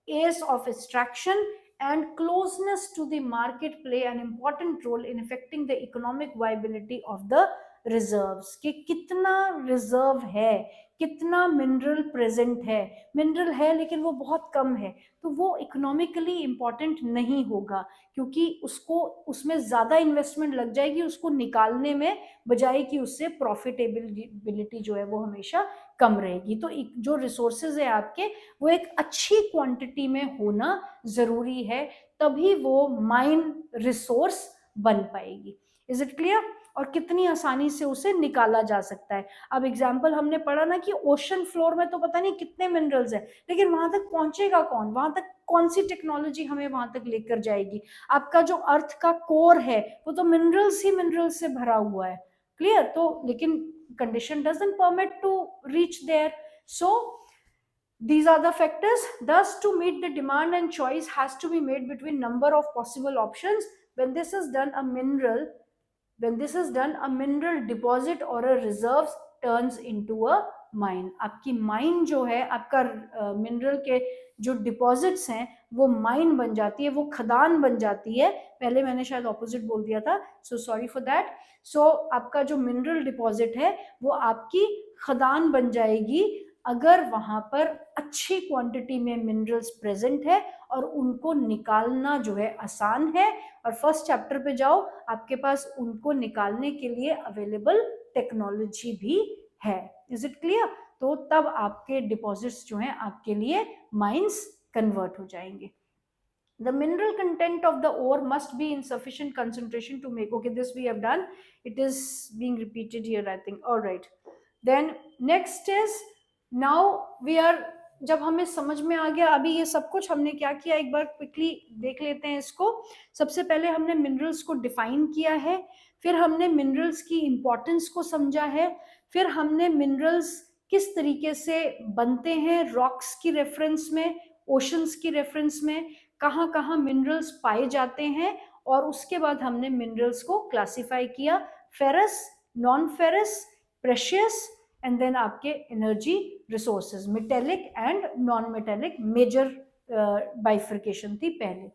ACE of extraction, and closeness to the market play an important role in affecting the economic viability of the reserves, कि कितना रिजर्व है, कितना मिनरल प्रेजेंट है। मिनरल है लेकिन वो बहुत कम है, तो वो इकोनॉमिकली इम्पॉर्टेंट नहीं होगा क्योंकि उसको उसमें ज़्यादा इन्वेस्टमेंट लग जाएगी उसको निकालने में, बजाय कि उससे प्रॉफिटेबिलिटी जो है वो हमेशा कम रहेगी। तो जो रिसोर्सेज है आपके वो एक अच्छी क्वांटिटी में होना ज़रूरी है, तभी वो माइन रिसोर्स बन पाएगी। Is it clear? और कितनी आसानी से उसे निकाला जा सकता है। अब एग्जाम्पल हमने पढ़ा ना कि ओशन फ्लोर में तो पता नहीं कितने मिनरल्स हैं, लेकिन वहां तक पहुंचेगा कौन, वहां तक कौन सी टेक्नोलॉजी हमें वहां तक लेकर जाएगी? आपका जो अर्थ का कोर है वो तो मिनरल्स ही मिनरल्स से भरा हुआ है, क्लियर? तो लेकिन condition doesn't permit to reach there. So these are the factors. Thus, to meet the demand and choice has to be made between number of possible options. When this is done, a mineral deposit or a reserve turns into a mine. आपकी माइन जो है, आपका मिनरल के जो डिपॉजिट्स हैं वो माइन बन जाती है, वो खदान बन जाती है। पहले मैंने शायद ऑपोजिट बोल दिया था, सो सॉरी फॉर दैट। सो आपका जो मिनरल डिपॉजिट है वो आपकी खदान बन जाएगी अगर वहां पर अच्छी क्वांटिटी में मिनरल्स प्रेजेंट है और उनको निकालना जो है आसान है। और फर्स्ट चैप्टर पे जाओ, आपके पास उनको निकालने के लिए अवेलेबल टेक्नोलॉजी भी है। Is it clear? तो तब आपके डिपॉजिट्स जो हैं आपके लिए माइंस कन्वर्ट हो जाएंगे। The mineral content of the ore must be in sufficient concentration to make, okay, this we have done, it is being repeated here I think, all right. Then next is, now we are, जब हमें समझ में आ गया अभी ये सब कुछ हमने क्या किया, एक बार क्विकली देख लेते हैं इसको। सबसे पहले हमने मिनरल्स को डिफाइन किया है, फिर हमने मिनरल्स की इंपॉर्टेंस को समझा है, फिर हमने मिनरल्स किस तरीके से बनते हैं रॉक्स की रेफरेंस में, ओशंस की रेफरेंस में, कहाँ कहाँ मिनरल्स पाए जाते हैं, और उसके बाद हमने मिनरल्स को क्लासिफाई किया, ferrous, non ferrous, precious, and then आपके energy resources, metallic and non metallic, major bifurcation थी पहले।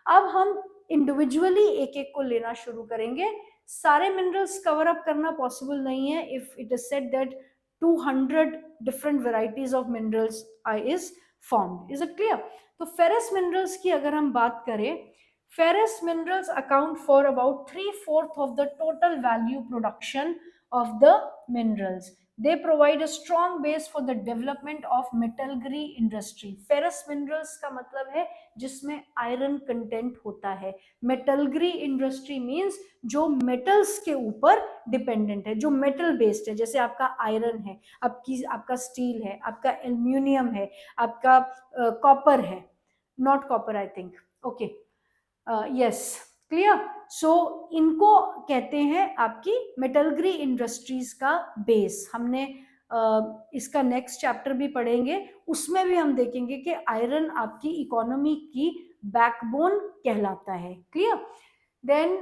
अब हम इंडिविजुअली एक एक को लेना शुरू करेंगे। सारे मिनरल्स कवर अप करना पॉसिबल नहीं है if it is said that 200 different varieties of minerals is formed. Is it clear? तो फेरस मिनरल्स की अगर हम बात करें, ferrous minerals account for about 3/4 of the total value production of the minerals. They provide a strong base for the development of metalgery industry. Ferrous minerals का मतलब है जिसमें आयरन कंटेंट होता है। मेटलग्री इंडस्ट्री मींस जो मेटल्स के ऊपर डिपेंडेंट है, जो मेटल बेस्ड है, जैसे आपका आयरन है, आपका स्टील है, आपका एल्यूमिनियम है, आपका कॉपर है, not copper I think, okay, yes, clear? So इनको कहते हैं आपकी मेटलग्री इंडस्ट्रीज का बेस। हमने इसका नेक्स्ट चैप्टर भी पढ़ेंगे, उसमें भी हम देखेंगे कि आयरन आपकी इकोनॉमी की बैकबोन कहलाता है, clear? Then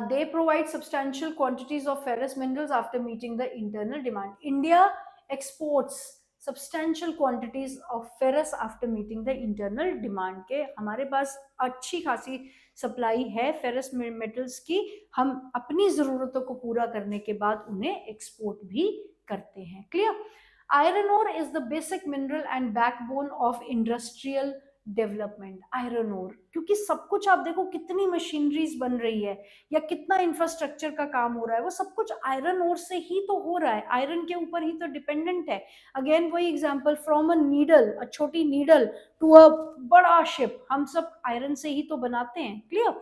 they provide substantial quantities of ferrous minerals after meeting the internal demand. India exports substantial quantities of ferrous after meeting the internal demand के हमारे पास अच्छी खासी सप्लाई है फेरस मेटल्स की, हम अपनी ज़रूरतों को पूरा करने के बाद उन्हें एक्सपोर्ट भी करते हैं, clear? Iron ore is the basic mineral and backbone of industrial development. Iron ore, क्योंकि सब कुछ आप देखो कितनी मशीनरीज बन रही है या कितना इंफ्रास्ट्रक्चर का काम हो रहा है, वो सब कुछ आयरन ओर से ही तो हो रहा है, आयरन के ऊपर ही तो डिपेंडेंट है। अगेन वही एग्जांपल, फ्रॉम अ नीडल, अ छोटी नीडल टू अ बड़ा शिप, हम सब आयरन से ही तो बनाते हैं, clear?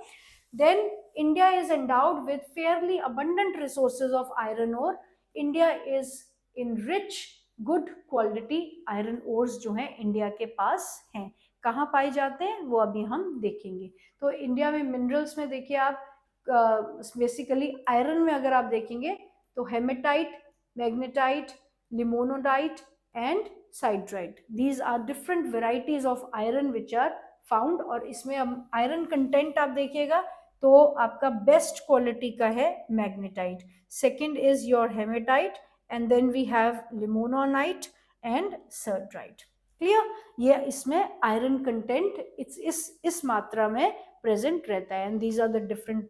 Then India is endowed with fairly abundant resources of iron ore. India is in rich good quality iron ores जो हैं इंडिया के पास हैं। कहाँ पाए जाते हैं वो अभी हम देखेंगे। तो इंडिया में मिनरल्स में देखिए आप, बेसिकली आयरन में अगर आप देखेंगे तो hematite, magnetite, limonite and siderite, these are different varieties of iron which are found. और इसमें हम आयरन कंटेंट आप देखिएगा तो आपका बेस्ट क्वालिटी का है magnetite, second is your hematite, and then we have limonite and siderite, clear? ये इसमें आयरन कंटेंट इस मात्रा में प्रेजेंट रहता है। And these are the different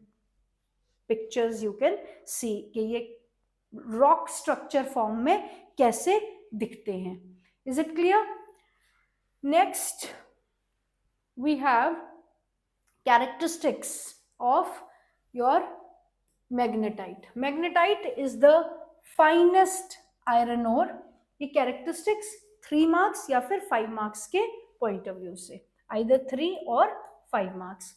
pictures you can see कि ये रॉक स्ट्रक्चर फॉर्म में कैसे दिखते हैं। Is it clear? Next we have characteristics of your magnetite. Magnetite is the finest iron ore. ये कैरेक्टरिस्टिक्स 3 मार्क्स या फिर 5 मार्क्स के पॉइंट ऑफ व्यू से, आइदर 3 और 5 marks.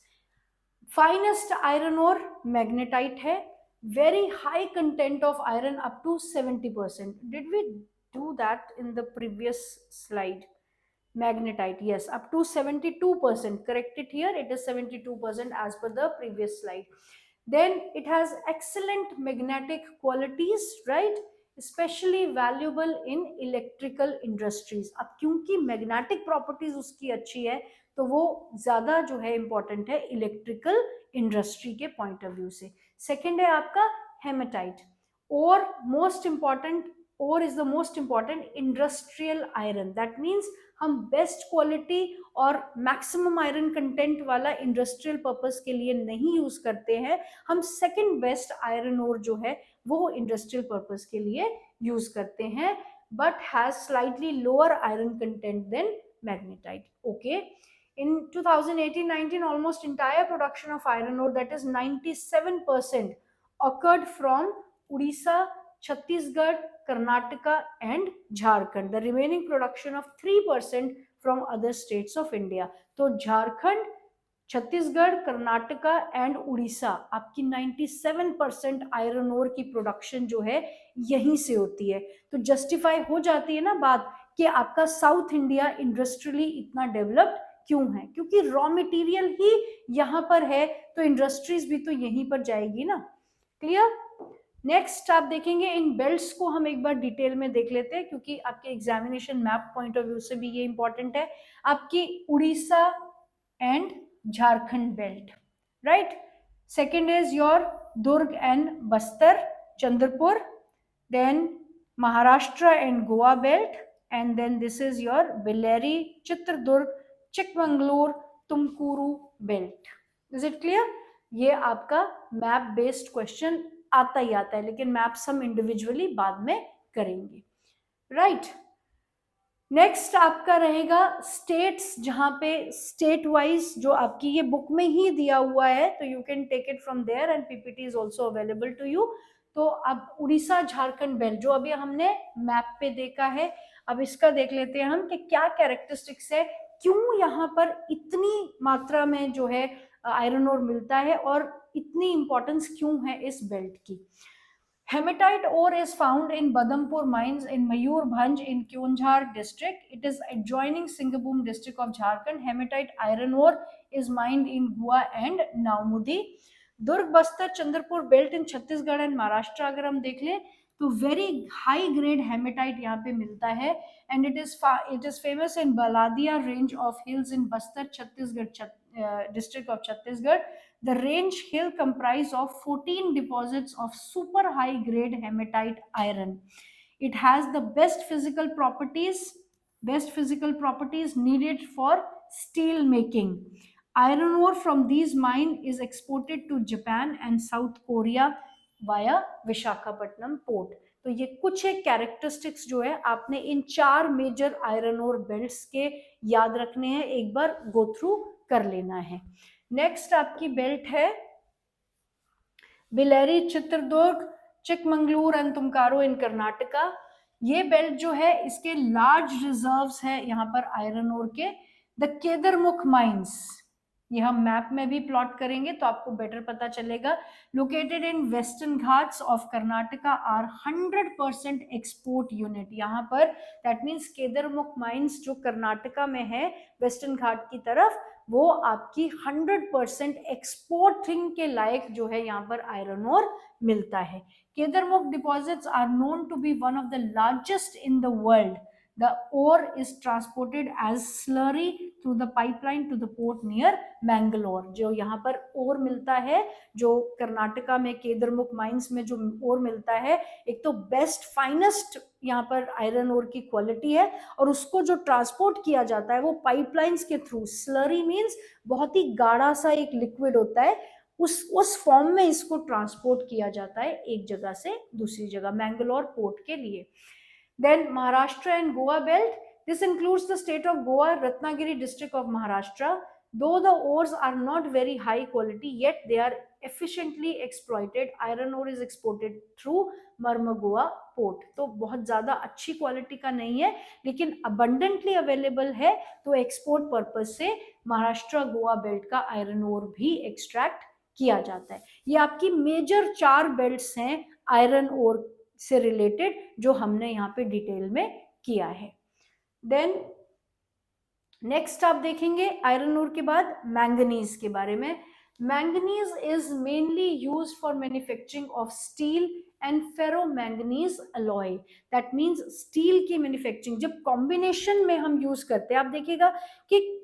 Finest iron ore magnetite है। very high content of iron up to 70%. Did we do that in the previous slide? Magnetite, yes, up to 72%. Correct it here, it is 72% as per the previous slide. Then it has excellent magnetic qualities, right? Especially valuable in electrical industries. अब क्योंकि magnetic properties उसकी अच्छी है तो वो ज्यादा जो है important है इलेक्ट्रिकल इंडस्ट्री के पॉइंट ऑफ व्यू से. सेकेंड है आपका हेमेटाइट. और मोस्ट इंपॉर्टेंट, और is the most important industrial iron. That means हम बेस्ट क्वालिटी और मैक्सिमम आयरन कंटेंट वाला इंडस्ट्रियल पर्पस के लिए नहीं यूज करते हैं. हम सेकंड बेस्ट आयरन ओर जो है वो इंडस्ट्रियल पर्पस के लिए यूज करते हैं, but has slightly lower iron content than magnetite. Okay. In 2018-19, almost entire production of iron ore, that is 97%, occurred from Odisha, Chhattisgarh, Karnataka and Jharkhand. The remaining production of 3% from other states of India. तो झारखंड, छत्तीसगढ़, कर्नाटका एंड उड़ीसा, आपकी 97% आयरन ओर की प्रोडक्शन जो है यहीं से होती है. तो जस्टिफाई हो जाती है ना बात कि आपका साउथ इंडिया इंडस्ट्रियली इतना डेवलप्ड क्यों है, क्योंकि रॉ मटेरियल ही यहाँ पर है तो इंडस्ट्रीज भी तो यहीं पर जाएगी ना. क्लियर. नेक्स्ट आप देखेंगे इन बेल्ट्स को हम एक बार डिटेल में देख लेते हैं क्योंकि आपके examination map point of view से भी ये इंपॉर्टेंट है. आपकी Orissa and Jharkhand belt, right. Second is your Durg and Bastar, Chandrapur. Then Maharashtra and Goa belt, and then this is your Bellary, Chitradurga, Chikmagalur, Tumakuru belt. Is it clear. ये आपका मैप बेस्ड क्वेश्चन आता ही आता है, लेकिन मैप्स हम इंडिविजुअली बाद में करेंगे, राइट. नेक्स्ट आपका रहेगा स्टेट्स, जहां पे स्टेट वाइज जो आपकी ये बुक में ही दिया हुआ है तो you can take it from there and PPT is also available to you. तो अब उड़ीसा झारखंड बेल्ट जो अभी हमने मैप पे देखा है, अब इसका देख लेते हैं हम कि क्या कैरेक्टरिस्टिक्स है, क्यों यहाँ पर इतनी मात्रा में जो है आयरन ओर मिलता है और इतनी इंपॉर्टेंस क्यों है इस बेल्ट की. Hematite ore is found in Badampur mines in Mayurbhanj in Keonjhar district. It is adjoining Singhbhum district of Jharkhand. Hematite iron ore is mined in Goa and Naumudi. Durg, Bastar, Chandrapur belt in Chhattisgarh and Maharashtra अगर हम देख लें तो very high grade hematite यहाँ पे मिलता है, and it is famous in Baladia range of hills in Bastar, Chhattisgarh district of Chhattisgarh. The range hill comprise of 14 deposits of super high grade hematite iron. It has the best physical properties needed for steel making. Iron ore from these mine is exported to Japan and South Korea via Vishakhapatnam port. तो ये कुछ एक कैरेक्टरिस्टिक्स जो है आपने इन 4 मेजर आयरन ओर बेल्ट्स के याद रखने हैं, एक बार गो थ्रू कर लेना है. नेक्स्ट आपकी बेल्ट है बेल्लेरी, चित्रदुर्ग, चिकमंगलूर एंड तुमकारू इन कर्नाटका. ये बेल्ट जो है इसके लार्ज रिजर्व्स है यहाँ पर आयरन ओर के. द केदरमुख माइंस, ये हम मैप में भी प्लॉट करेंगे तो आपको बेटर पता चलेगा. Located in Western Ghats of Karnataka are 100% export unit. यहाँ पर दैट मीन्स केदरमुख माइंस जो कर्नाटका में है वेस्टर्न घाट की तरफ, वो आपकी 100% एक्सपोर्टिंग के लायक जो है यहाँ पर आयरन ओर मिलता है. Kudremukh deposits are known to be one of the largest in the world. The ore is transported as slurry through the pipeline to the port near Mangalore. जो यहाँ पर ओर मिलता है, जो कर्नाटका में केदरमुख माइंस में जो ओर मिलता है, एक तो बेस्ट फाइनेस्ट यहाँ पर आयरन ओर की क्वालिटी है और उसको जो ट्रांसपोर्ट किया जाता है वो पाइपलाइंस के थ्रू. स्लरी मीन्स बहुत ही गाढ़ा सा एक लिक्विड होता है, उस फॉर्म में इसको ट्रांसपोर्ट किया जाता है एक जगह से दूसरी जगह, मैंगलोर पोर्ट के लिए. Then Maharashtra and Goa belt. This includes the state of Goa, Ratnagiri district of Maharashtra. Though the ores are not very high quality, yet they are efficiently exploited. Iron ore is exported through Marmagua port. तो बहुत ज़्यादा अच्छी क्वालिटी का नहीं है लेकिन abundantly available है, तो एक्सपोर्ट पर्पज से महाराष्ट्र गोवा बेल्ट का आयरन ओर भी एक्सट्रैक्ट किया जाता है। ये आपकी मेजर 4 बेल्ट्स हैं आयरन ओर से रिलेटेड जो हमने यहाँ पे डिटेल में किया है। देन नेक्स्ट आप देखेंगे आयरन ओर के बाद मैंगनीज के बारे में। Manganese is mainly used for manufacturing of steel and ferro manganese alloy. That means steel की मैन्युफैक्चरिंग जब कॉम्बिनेशन में हम यूज करते हैं, आप देखिएगा कि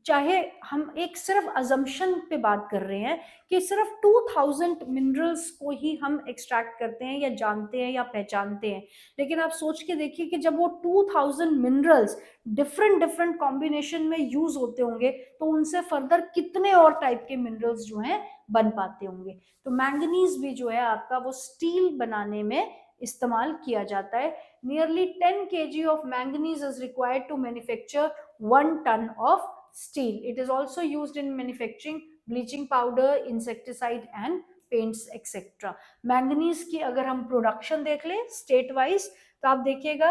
चाहे हम एक सिर्फ अजम्पशन पे बात कर रहे हैं कि सिर्फ 2000 मिनरल्स को ही हम एक्सट्रैक्ट करते हैं या जानते हैं या पहचानते हैं, लेकिन आप सोच के देखिए कि जब वो 2000 मिनरल्स डिफरेंट डिफरेंट कॉम्बिनेशन में यूज होते होंगे तो उनसे फर्दर कितने और टाइप के मिनरल्स जो हैं बन पाते होंगे। तो मैंगनीज भी जो है आपका वो स्टील बनाने में इस्तेमाल किया जाता है। Nearly 10 kg of manganese is required to manufacture 1 ton of steel. It is also used in manufacturing bleaching powder, insecticide and paints etc. Manganese की अगर हम प्रोडक्शन देख लें स्टेट वाइज तो आप देखिएगा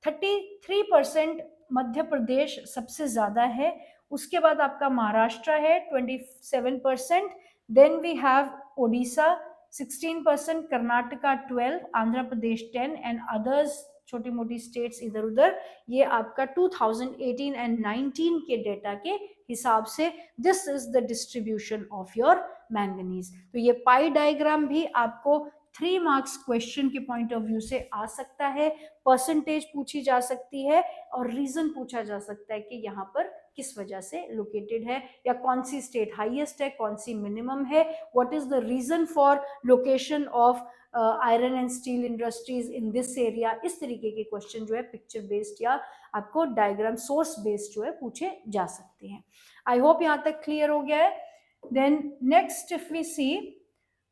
33% मध्य प्रदेश सबसे ज्यादा है, उसके बाद आपका महाराष्ट्र है 27%, then we have Odisha 16%, Karnataka 12, Andhra Pradesh 10 and others छोटी मोटी स्टेट्स इधर उधर। ये आपका 2018 एंड 19 के डेटा के हिसाब से this is the distribution of your manganese. तो ये पाई डायग्राम भी आपको 3 मार्क्स क्वेश्चन के पॉइंट ऑफ व्यू से आ सकता है, परसेंटेज पूछी जा सकती है और रीजन पूछा जा सकता है कि यहाँ पर किस वजह से लोकेटेड है या कौन सी स्टेट हाईएस्ट है, कौन सी मिनिमम है, what is the reason for location of iron and steel industries in this area. इस तरीके के क्वेश्चन जो है पिक्चर बेस्ड या आपको डायग्राम सोर्स बेस्ड जो है पूछे जा सकते हैं। आई होप यहाँ तक क्लियर हो गया है। Then next if we see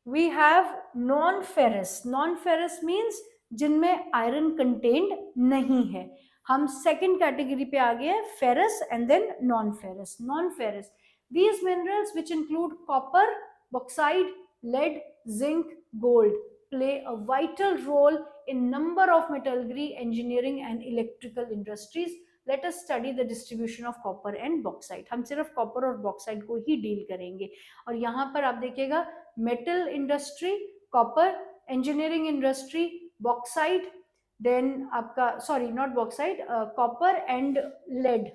we have non ferrous. Non ferrous means जिनमें आयरन कंटेन्ड नहीं है। हम सेकेंड कैटेगरी पे आ गए हैं, ferrous and then non ferrous. Non ferrous these minerals which include copper, bauxite, lead, zinc, gold play a vital role in number of metallurgy, engineering and electrical industries. Let us study the distribution of copper and bauxite. हम सिर्फ कॉपर और बॉक्साइट को ही डील करेंगे और यहाँ पर आप देखिएगा metal industry, copper, engineering industry, bauxite, then आपका sorry not bauxite, copper and lead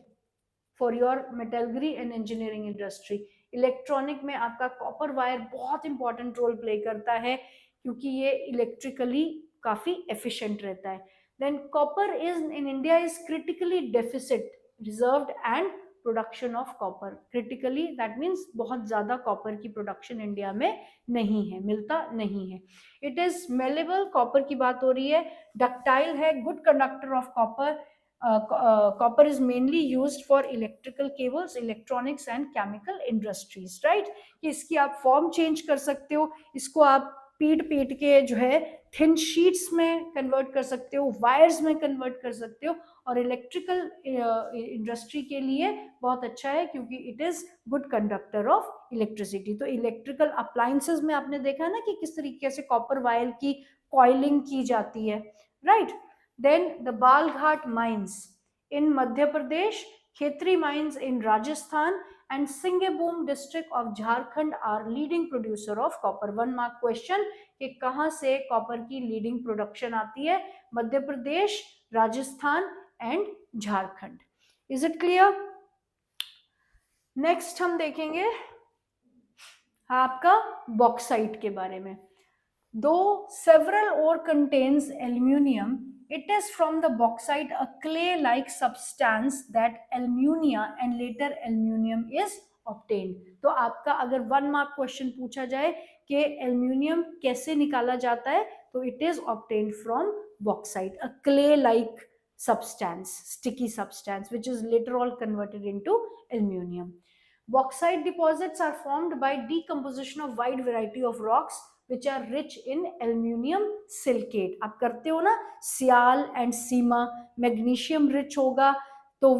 for your metallurgy and engineering industry. Electronic में आपका कॉपर वायर बहुत इंपॉर्टेंट रोल प्ले करता है क्योंकि ये इलेक्ट्रिकली काफी एफिशिएंट रहता है। Then copper is in India is critically deficit reserved and production of copper critically, that means बहुत ज्यादा कॉपर की प्रोडक्शन इंडिया में नहीं है, मिलता नहीं है। इट इज मेलेबल, कॉपर की बात हो रही है, डक्टाइल है, good conductor of copper. Copper is mainly used for electrical cables, electronics and chemical industries, right? कि इसकी आप फॉर्म चेंज कर सकते हो, इसको आप पीट पीट के जो है थिन शीट्स में कन्वर्ट कर सकते हो, वायर्स में कन्वर्ट कर सकते हो और इलेक्ट्रिकल इंडस्ट्री के लिए बहुत अच्छा है क्योंकि it is good conductor of electricity. तो इलेक्ट्रिकल अप्लायंसेस में आपने देखा ना कि किस तरीके से कॉपर वायर की कॉइलिंग की जाती है, right? Then the Balghat mines in Madhya Pradesh, Khetri mines in Rajasthan and Singhbhum district of Jharkhand are leading producer of copper. 1 mark question कि कहाँ से कॉपर की लीडिंग प्रोडक्शन आती है? Madhya Pradesh, Rajasthan and Jharkhand. Is it clear? Next हम देखेंगे आपका बॉक्साइट के बारे में। Though several ore contains aluminium, it is from the bauxite a clay-like substance that alumina and later aluminium is obtained. तो आपका अगर 1 mark question पूछा जाए कि aluminium कैसे निकाला जाता है तो it is obtained from bauxite, a clay-like substance, sticky substance, which is later on converted into aluminium. Bauxite deposits are formed by decomposition of wide variety of rocks which are rich in aluminium silicate. आप करते हो ना सियाल एंड सीमा, मैग्नीशियम रिच होगा तो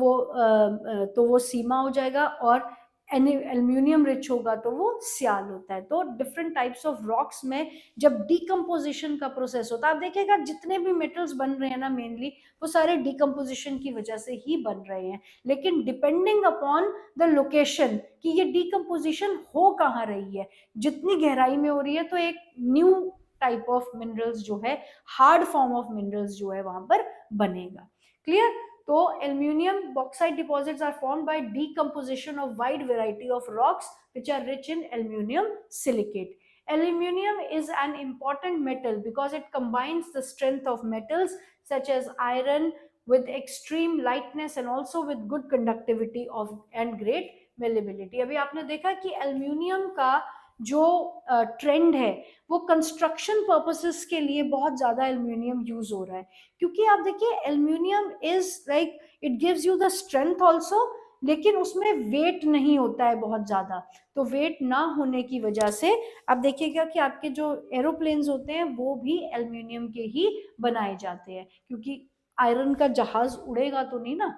वो सीमा हो जाएगा और एल्यूमिनियम रिच होगा तो वो सियाल होता है। तो डिफरेंट टाइप्स ऑफ रॉक्स में जब डिकम्पोजिशन का प्रोसेस होता है, आप देखिएगा जितने भी मेटल्स बन रहे हैं ना मेनली वो सारे डिकम्पोजिशन की वजह से ही बन रहे हैं, लेकिन डिपेंडिंग अपॉन द लोकेशन कि ये डिकम्पोजिशन हो कहाँ रही है, जितनी गहराई में हो रही है तो एक न्यू टाइप ऑफ मिनरल्स जो है, हार्ड फॉर्म ऑफ मिनरल्स जो है वहां पर बनेगा। क्लियर? तो aluminium bauxite deposits are formed by decomposition of wide variety of rocks which are rich in aluminum silicate. Aluminum is an important metal because it combines the strength of metals such as iron with extreme lightness and also with good conductivity of and great malleability. अभी आपने देखा कि एल्यूमिनियम का जो ट्रेंड है वो कंस्ट्रक्शन पर्पसेस के लिए बहुत ज्यादा एल्यूमिनियम यूज हो रहा है, क्योंकि आप देखिए aluminium is like it gives you the strength also, लेकिन उसमें वेट नहीं होता है बहुत ज्यादा। तो वेट ना होने की वजह से आप देखिएगा कि आपके जो एरोप्लेन्स होते हैं वो भी एल्यूमिनियम के ही बनाए जाते हैं, क्योंकि आयरन का जहाज उड़ेगा तो नहीं ना,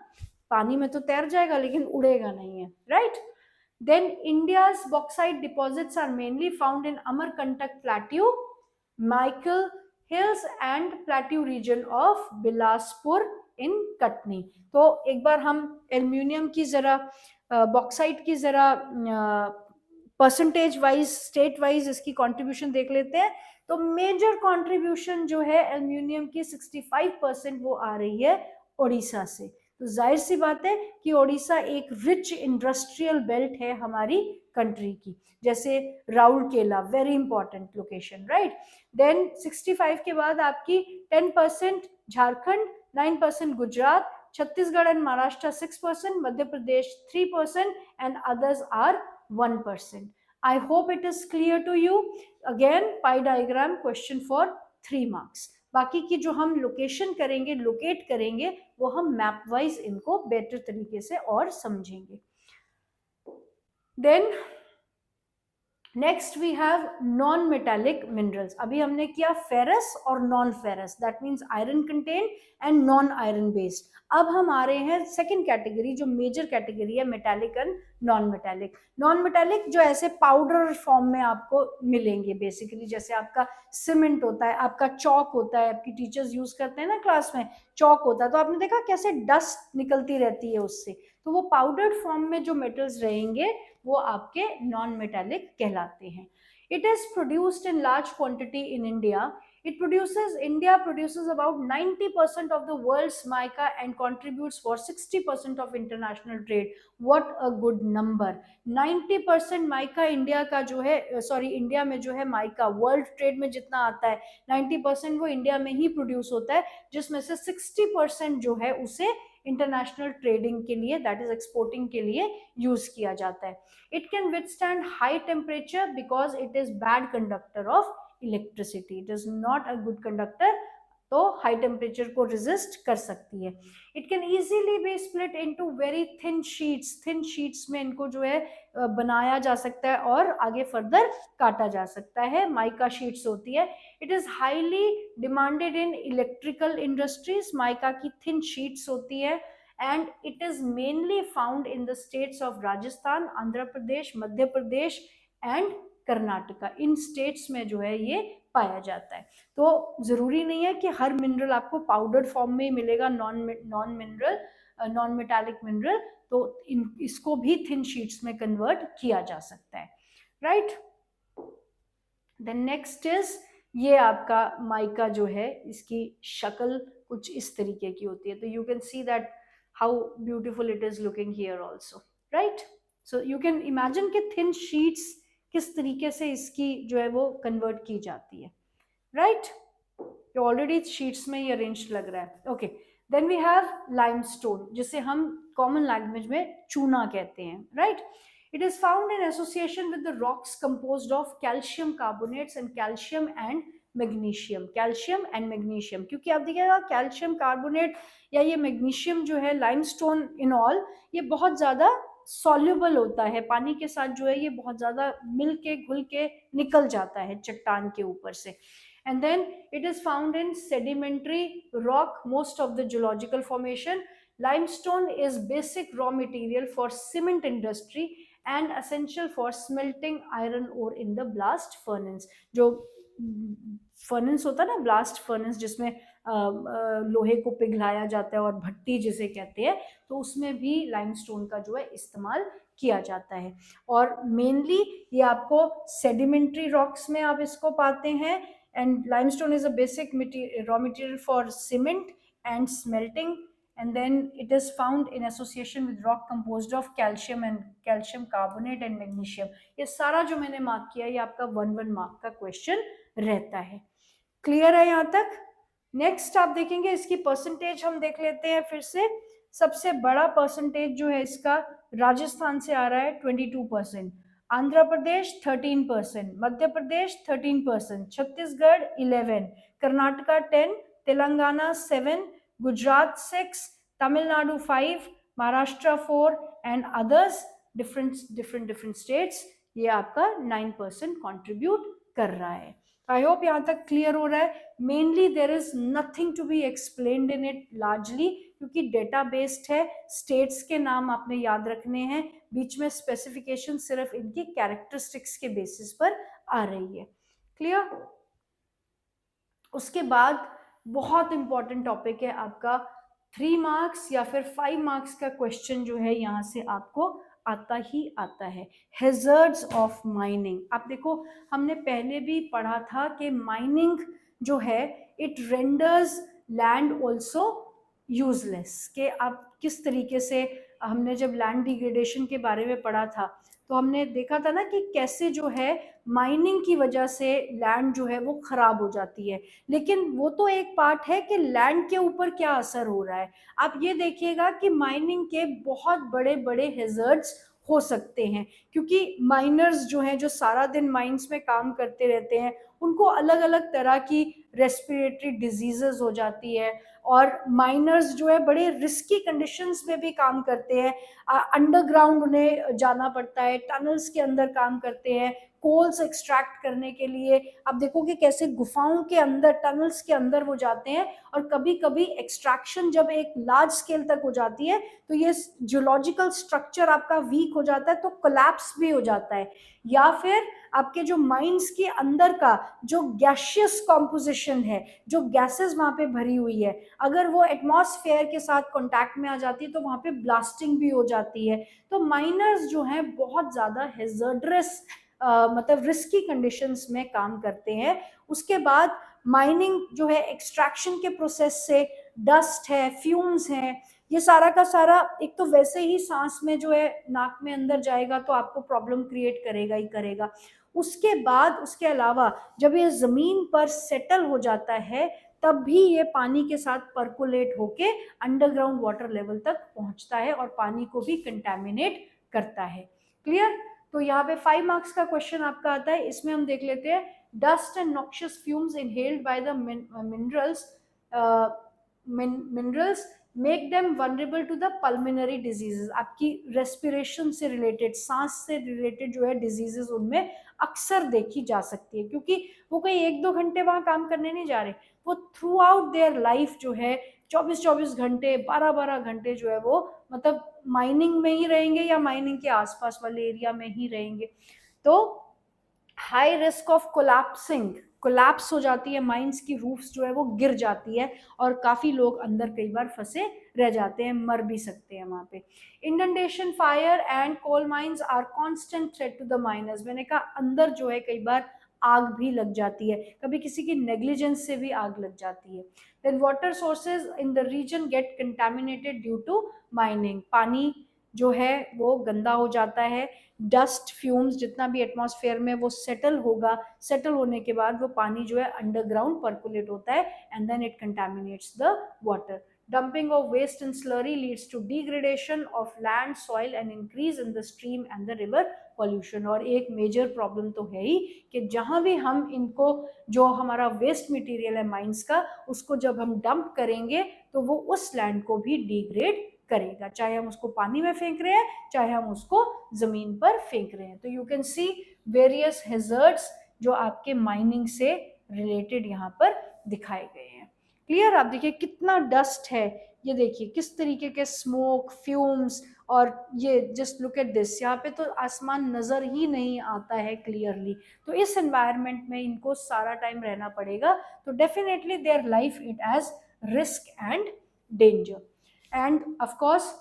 पानी में तो तैर जाएगा लेकिन उड़ेगा नहीं है, right? Then India's bauxite deposits are mainly found in Amarkantak Plateau, Michael Hills and Plateau region of Bilaspur in Katni. तो एक बार हम एल्यूमिनियम की जरा बॉक्साइट की जरा परसेंटेज वाइज स्टेट वाइज इसकी कंट्रीब्यूशन देख लेते हैं। तो मेजर कंट्रीब्यूशन जो है एल्यूमिनियम की 65% वो आ रही है ओडिशा से। तो जाहिर सी बात है कि ओडिशा एक रिच इंडस्ट्रियल बेल्ट है हमारी कंट्री की, जैसे Rourkela very important location, right? Then 65 के बाद आपकी 10% Jharkhand, 9% Gujarat, Chhattisgarh and Maharashtra 6%, Madhya Pradesh 3% and others are 1%. I hope it is clear to you. Again, pie diagram question for 3 marks. बाकी की जो हम लोकेशन करेंगे, लोकेट करेंगे, वो हम मैप वाइज इनको बेटर तरीके से और समझेंगे। Then next we have non metallic minerals. अभी हमने किया फेरस और non ferrous, that means iron content and non iron based. अब हम आ रहे हैं सेकंड कैटेगरी, जो मेजर कैटेगरी है metallic and non metallic. Non metallic जो ऐसे पाउडर फॉर्म में आपको मिलेंगे बेसिकली, जैसे आपका सीमेंट होता है, आपका चौक होता है, आपकी टीचर्स यूज करते हैं ना क्लास में, चौक होता है, तो आपने देखा कैसे डस्ट निकलती रहती है उससे, तो वो पाउडर्ड फॉर्म में जो मेटल्स रहेंगे वो आपके नॉन मेटालिक कहलाते हैं। It is produced in large quantity in India. India produces about 90% of the world's mica and contributes for 60% of international trade. What a good number! 90% mica India का जो है, सॉरी इंडिया में जो है माइका वर्ल्ड ट्रेड में जितना आता है 90% वो इंडिया में ही प्रोड्यूस होता है, जिसमें से 60% जो है उसे इंटरनेशनल ट्रेडिंग के लिए, दैट इज एक्सपोर्टिंग के लिए यूज किया जाता है। It can withstand high temperature because it is bad conductor of electricity, it is not a good conductor, तो हाई टेम्परेचर को रेजिस्ट कर सकती है। It can easily B split into very thin sheets, thin sheets में इनको जो है बनाया जा सकता है और आगे फर्दर काटा जा सकता है, माइका शीट्स होती है। It is highly demanded in electrical industries, mica की थिन शीट्स होती है, and it is mainly found in the states of Rajasthan, Andhra Pradesh, Madhya Pradesh and Karnataka. In states में जो है ये पाया जाता है। तो जरूरी नहीं है कि हर मिनरल आपको पाउडर फॉर्म में मिलेगा, नॉन मेटालिक मिनरल, तो इसको भी थिन शीट्स में कन्वर्ट किया जा सकता है, राइट? देन नेक्स्ट इज, ये आपका माइका जो है इसकी शक्ल कुछ इस तरीके की होती है, तो you can see that how beautiful it is looking here also, right? So you can imagine कि थिन शीट्स किस तरीके से इसकी जो है वो कन्वर्ट की जाती है, राइट? ये ऑलरेडी शीट्स में ही अरेंज लग रहा है। Okay, then we have limestone, जिसे हम कॉमन लैंग्वेज में चूना कहते हैं, right? It is found in association with the rocks composed of calcium carbonates and calcium and magnesium, calcium and magnesium, क्योंकि आप देखिएगा कैल्शियम कार्बोनेट या ये मैग्नीशियम जो है लाइमस्टोन इन ऑल, ये बहुत ज़्यादा सॉल्युबल होता है, पानी के साथ जो है ये बहुत ज़्यादा मिल के घुल के निकल जाता है चट्टान के ऊपर से। And then it is found in sedimentary rock, most of the geological formation. Limestone is basic raw material for cement industry and essential for smelting iron ore in the blast furnace. जो फर्नेस होता है ना, ब्लास्ट फर्नेस, जिसमें लोहे को पिघलाया जाता है और भट्टी जिसे कहते हैं, तो उसमें भी लाइमस्टोन का जो है इस्तेमाल किया जाता है। और मेनली ये आपको सेडिमेंट्री रॉक्स में आप इसको पाते हैं। And limestone is a basic raw material for cement and smelting, and then it is found in association with rock composed of calcium and calcium carbonate and magnesium। ये सारा जो मैंने मार्क किया ये आपका 1 मार्क का क्वेश्चन रहता है। क्लियर है यहाँ तक? नेक्स्ट आप देखेंगे इसकी परसेंटेज हम देख लेते हैं फिर से। सबसे बड़ा परसेंटेज जो है इसका राजस्थान से आ रहा है 22%, Andhra Pradesh 13%, Madhya Pradesh 13%, Chhattisgarh 11%, Karnataka 10%, Telangana 7%, Gujarat 6%, Tamil Nadu 5%, Maharashtra 4% and others different states ये आपका 9% कंट्रीब्यूट कर रहा है। आई होप यहाँ तक क्लियर हो रहा है। Mainly there is nothing to be explained in it largely, क्योंकि डेटा बेस्ड है, स्टेट्स के नाम आपने याद रखने हैं, बीच में स्पेसिफिकेशन सिर्फ इनकी कैरेक्टरिस्टिक्स के बेसिस पर आ रही है। क्लियर? उसके बाद बहुत इंपॉर्टेंट टॉपिक है आपका 3 मार्क्स या फिर 5 मार्क्स का क्वेश्चन जो है यहाँ से आपको आता ही आता है, हैजर्ड्स ऑफ माइनिंग। आप देखो हमने पहले भी पढ़ा था कि माइनिंग जो है it renders land also useless, कि आप किस तरीके से, हमने जब लैंड डिग्रेडेशन के बारे में पढ़ा था तो हमने देखा था ना कि कैसे जो है माइनिंग की वजह से लैंड जो है वो खराब हो जाती है। लेकिन वो तो एक पार्ट है कि लैंड के ऊपर क्या असर हो रहा है। आप ये देखिएगा कि माइनिंग के बहुत बड़े बड़े हैजर्ड्स हो सकते हैं, क्योंकि माइनर्स जो हैं, जो सारा दिन माइंस में काम करते रहते हैं, उनको अलग अलग तरह की रेस्पिरेटरी डिजीजेस हो जाती है। और माइनर्स जो है बड़े रिस्की कंडीशंस में भी काम करते हैं, अंडरग्राउंड उन्हें जाना पड़ता है, टनल्स के अंदर काम करते हैं, कोल्स एक्सट्रैक्ट करने के लिए। आप देखोगे कैसे गुफाओं के अंदर, टनल्स के अंदर वो जाते हैं, और कभी कभी एक्सट्रैक्शन जब एक लार्ज स्केल तक हो जाती है तो ये जियोलॉजिकल स्ट्रक्चर आपका वीक हो जाता है, तो कोलैप्स भी हो जाता है। या फिर आपके जो माइंस के अंदर का जो गैशियस कॉम्पोजिशन है, जो गैसेस वहां पे भरी हुई है, अगर वो एटमॉस्फेयर के साथ कांटेक्ट में आ जाती है तो वहां पे ब्लास्टिंग भी हो जाती है। तो माइनर्स जो हैं बहुत ज्यादा हैजर्डस, मतलब रिस्की कंडीशंस में काम करते हैं। उसके बाद माइनिंग जो है, एक्सट्रैक्शन के प्रोसेस से डस्ट है, फ्यूम्स हैं, ये सारा का सारा, एक तो वैसे ही सांस में जो है नाक में अंदर जाएगा तो आपको प्रॉब्लम क्रिएट करेगा ही करेगा। उसके बाद उसके अलावा जब ये जमीन पर सेटल हो जाता है तब भी ये पानी के साथ परकुलेट होके अंडरग्राउंड वाटर लेवल तक पहुंचता है और पानी को भी कंटेमिनेट करता है। क्लियर? तो यहाँ पे 5 मार्क्स का क्वेश्चन आपका आता है। इसमें हम देख लेते हैं, dust and noxious fumes inhaled by the minerals make them vulnerable to the pulmonary diseases. आपकी रेस्पिरेशन से रिलेटेड, सांस से रिलेटेड जो है डिजीजेस उनमें अक्सर देखी जा सकती है, क्योंकि वो कोई 1-2 घंटे वहां काम करने नहीं जा रहे, वो थ्रू आउट देयर लाइफ जो है 24-24 घंटे, 12-12 घंटे जो है वो मतलब माइनिंग में ही रहेंगे या माइनिंग के आसपास वाले एरिया में ही रहेंगे। तो high risk of collapsing, collapse हो जाती है, माइंस की रूफ्स जो है वो गिर जाती है और काफी लोग अंदर कई बार फंसे रह जाते हैं, मर भी सकते हैं वहां पे। Inundation, fire and coal mines are constant threat to the miners. मैंने कहा अंदर जो है कई बार आग भी लग जाती है, कभी किसी की नेग्लिजेंस से भी आग लग जाती है। Then water sources in the region get contaminated due to mining. पानी जो है वो गंदा हो जाता है, डस्ट फ्यूम्स जितना भी एटमॉस्फेयर में वो सेटल होगा, सेटल होने के बाद वो पानी जो है अंडरग्राउंड पर्कुलेट होता है and then it contaminates the water. Dumping of waste and slurry leads to degradation of land, soil and increase in the stream and the river pollution। और एक मेजर प्रॉब्लम तो है ही कि जहाँ भी हम इनको, जो हमारा वेस्ट मटेरियल है माइंस का, उसको जब हम डंप करेंगे तो वो उस लैंड को भी डिग्रेड करेगा, चाहे हम उसको पानी में फेंक रहे हैं, चाहे हम उसको जमीन पर फेंक रहे हैं। तो you can see various hazards जो आपके माइनिंग से रिलेटेड यहाँ पर दिखाए गए हैं। क्लियर? आप देखिए कितना डस्ट है, ये देखिए किस तरीके के स्मोक, फ्यूम्स और ये जस्ट लुक एट दिस, यहाँ पे तो आसमान नज़र ही नहीं आता है क्लियरली। तो इस एनवायरनमेंट में इनको सारा टाइम रहना पड़ेगा, तो definitely their life it as risk and danger. And of course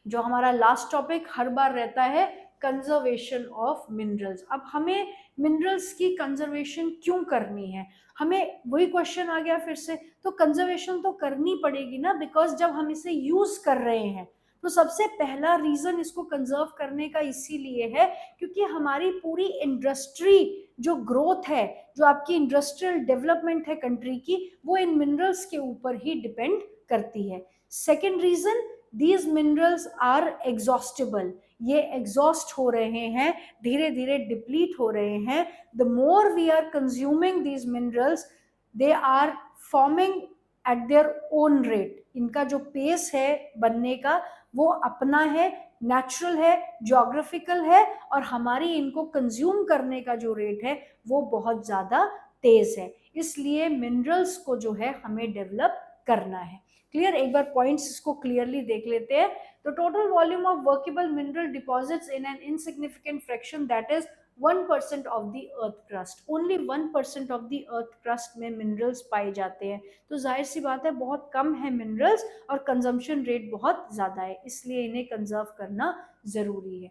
जो हमारा लास्ट टॉपिक हर बार रहता है, कंजर्वेशन ऑफ मिनरल्स। अब हमें मिनरल्स की कंजर्वेशन क्यों करनी है, हमें वही क्वेश्चन आ गया फिर से, तो कंजर्वेशन तो करनी पड़ेगी ना, बिकॉज जब हम इसे यूज कर रहे हैं तो सबसे पहला रीजन इसको कंजर्व करने का इसीलिए है क्योंकि हमारी पूरी इंडस्ट्री जो ग्रोथ है, जो आपकी इंडस्ट्रियल डेवलपमेंट है कंट्री की, वो इन मिनरल्स के ऊपर ही डिपेंड करती है। Second reason, these minerals are exhaustible, ये एग्जॉस्ट हो रहे हैं, धीरे धीरे डिप्लीट हो रहे हैं। The more we are consuming these minerals, they are forming at their own rate. इनका जो पेस है बनने का वो अपना है, नेचुरल है, ज्योग्राफिकल है, और हमारी इनको कंज्यूम करने का जो रेट है वो बहुत ज़्यादा तेज है। इसलिए मिनरल्स को जो है हमें डेवलप करना है। क्लियर, एक बार पॉइंट्स इसको क्लियरली देख लेते हैं। तो total volume of workable mineral deposits in an insignificant fraction that is 1% of the earth crust. Only 1% of the earth crust में मिनरल्स पाए जाते हैं, तो जाहिर सी बात है बहुत कम है मिनरल्स और कंजम्पशन रेट बहुत ज़्यादा है, इसलिए इन्हें कंजर्व करना ज़रूरी है।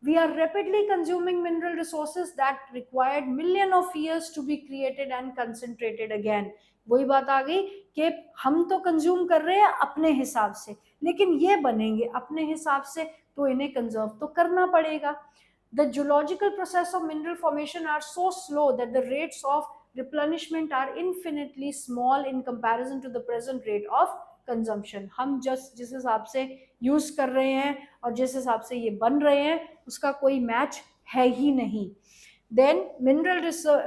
We are rapidly consuming mineral resources that required million of years to be created and concentrated again. वही बात आ गई कि हम तो कंज्यूम कर रहे हैं अपने हिसाब से, लेकिन ये बनेंगे अपने हिसाब से, तो इन्हें कंजर्व तो करना पड़ेगा। The geological process of mineral formation are so slow that the rates of replenishment are infinitely small in comparison to the present rate of consumption. हम जस्ट जिस हिसाब से यूज कर रहे हैं और जिस हिसाब से ये बन रहे हैं उसका कोई मैच है ही नहीं। Then mineral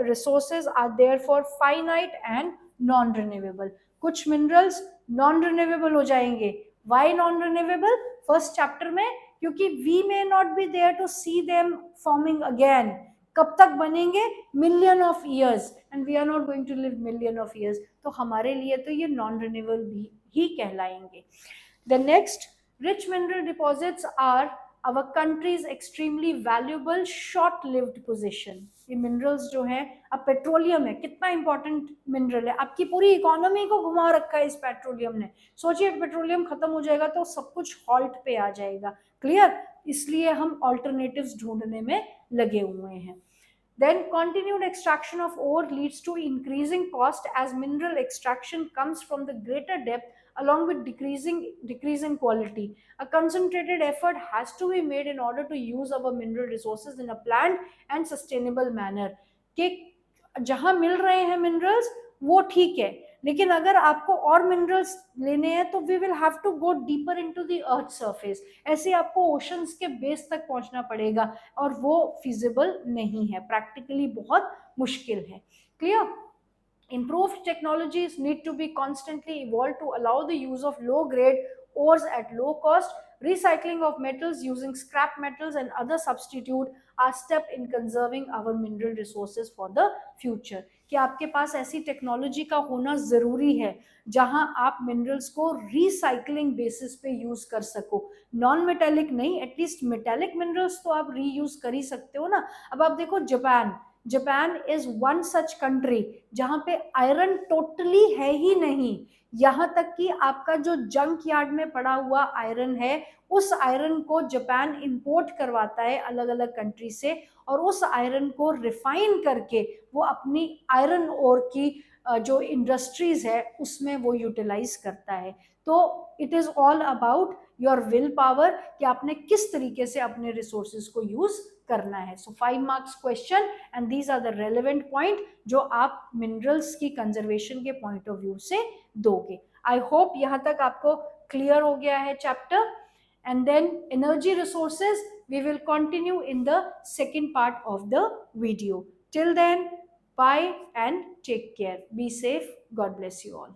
resources are there for finite and non renewable. कुछ मिनरल्स नॉन रिन्यूएबल हो जाएंगे। Why non renewable? First chapter में, क्योंकि we may not be there to see them forming again. कब तक बनेंगे? Million of years, and we are not going to live million of years, तो हमारे लिए तो ये नॉन रिन्यूएबल भी ही कहलाएंगे। The next, rich mineral deposits are our country's extremely valuable short lived position। ये मिनरल्स जो हैं, अब पेट्रोलियम है, कितना इंपॉर्टेंट मिनरल है, आपकी पूरी इकोनॉमी को घुमा रखा है इस पेट्रोलियम ने। सोचिए पेट्रोलियम खत्म हो जाएगा तो सब कुछ हॉल्ट पे आ जाएगा। क्लियर, इसलिए हम ऑल्टरनेटिव्स ढूंढने में लगे हुए हैं। Then continued extraction of ore leads to increasing cost as mineral extraction comes from the greater depth along with decrease in quality. A concentrated effort has to be made in order to use our mineral resources in a planned and sustainable manner. कि जहां मिल रहे हैं मिनरल्स वो ठीक है, लेकिन अगर आपको और मिनरल्स लेने हैं तो we will have to go deeper into the earth surface. ऐसे आपको ओशंस के बेस तक पहुंचना पड़ेगा और वो फिजिबल नहीं है, प्रैक्टिकली बहुत मुश्किल है। Clear? Improved technologies need to be constantly evolved to allow the use of low grade ores at low cost. Recycling of metals using scrap metals and other substitute are step in conserving our mineral resources for the future। कि आपके पास ऐसी टेक्नोलॉजी का होना ज़रूरी है जहां आप मिनरल्स को रिसाइकलिंग बेसिस पे यूज कर सको। नॉन मेटेलिक नहीं, एटलीस्ट मेटेलिक मिनरल्स तो आप रीयूज कर ही सकते हो ना। अब आप देखो Japan is one such country जहां पे आयरन टोटली है ही नहीं। यहां तक कि आपका जो जंक यार्ड में पड़ा हुआ आयरन है, उस आयरन को जापान इंपोर्ट करवाता है अलग अलग कंट्री से, और उस आयरन को रिफाइन करके वो अपनी आयरन ओर की जो इंडस्ट्रीज है उसमें वो यूटिलाइज करता है। तो it is all about your will power कि आपने किस तरीके से अपने रिसोर्सेज को यूज करना है। So 5 marks question and these are the relevant point जो आप मिनरल्स की कंजर्वेशन के पॉइंट ऑफ व्यू से दोगे। आई होप यहाँ तक आपको क्लियर हो गया है chapter. And then energy resources we will continue in the second part of the video. Till then, bye and take care. Be safe. God bless you all.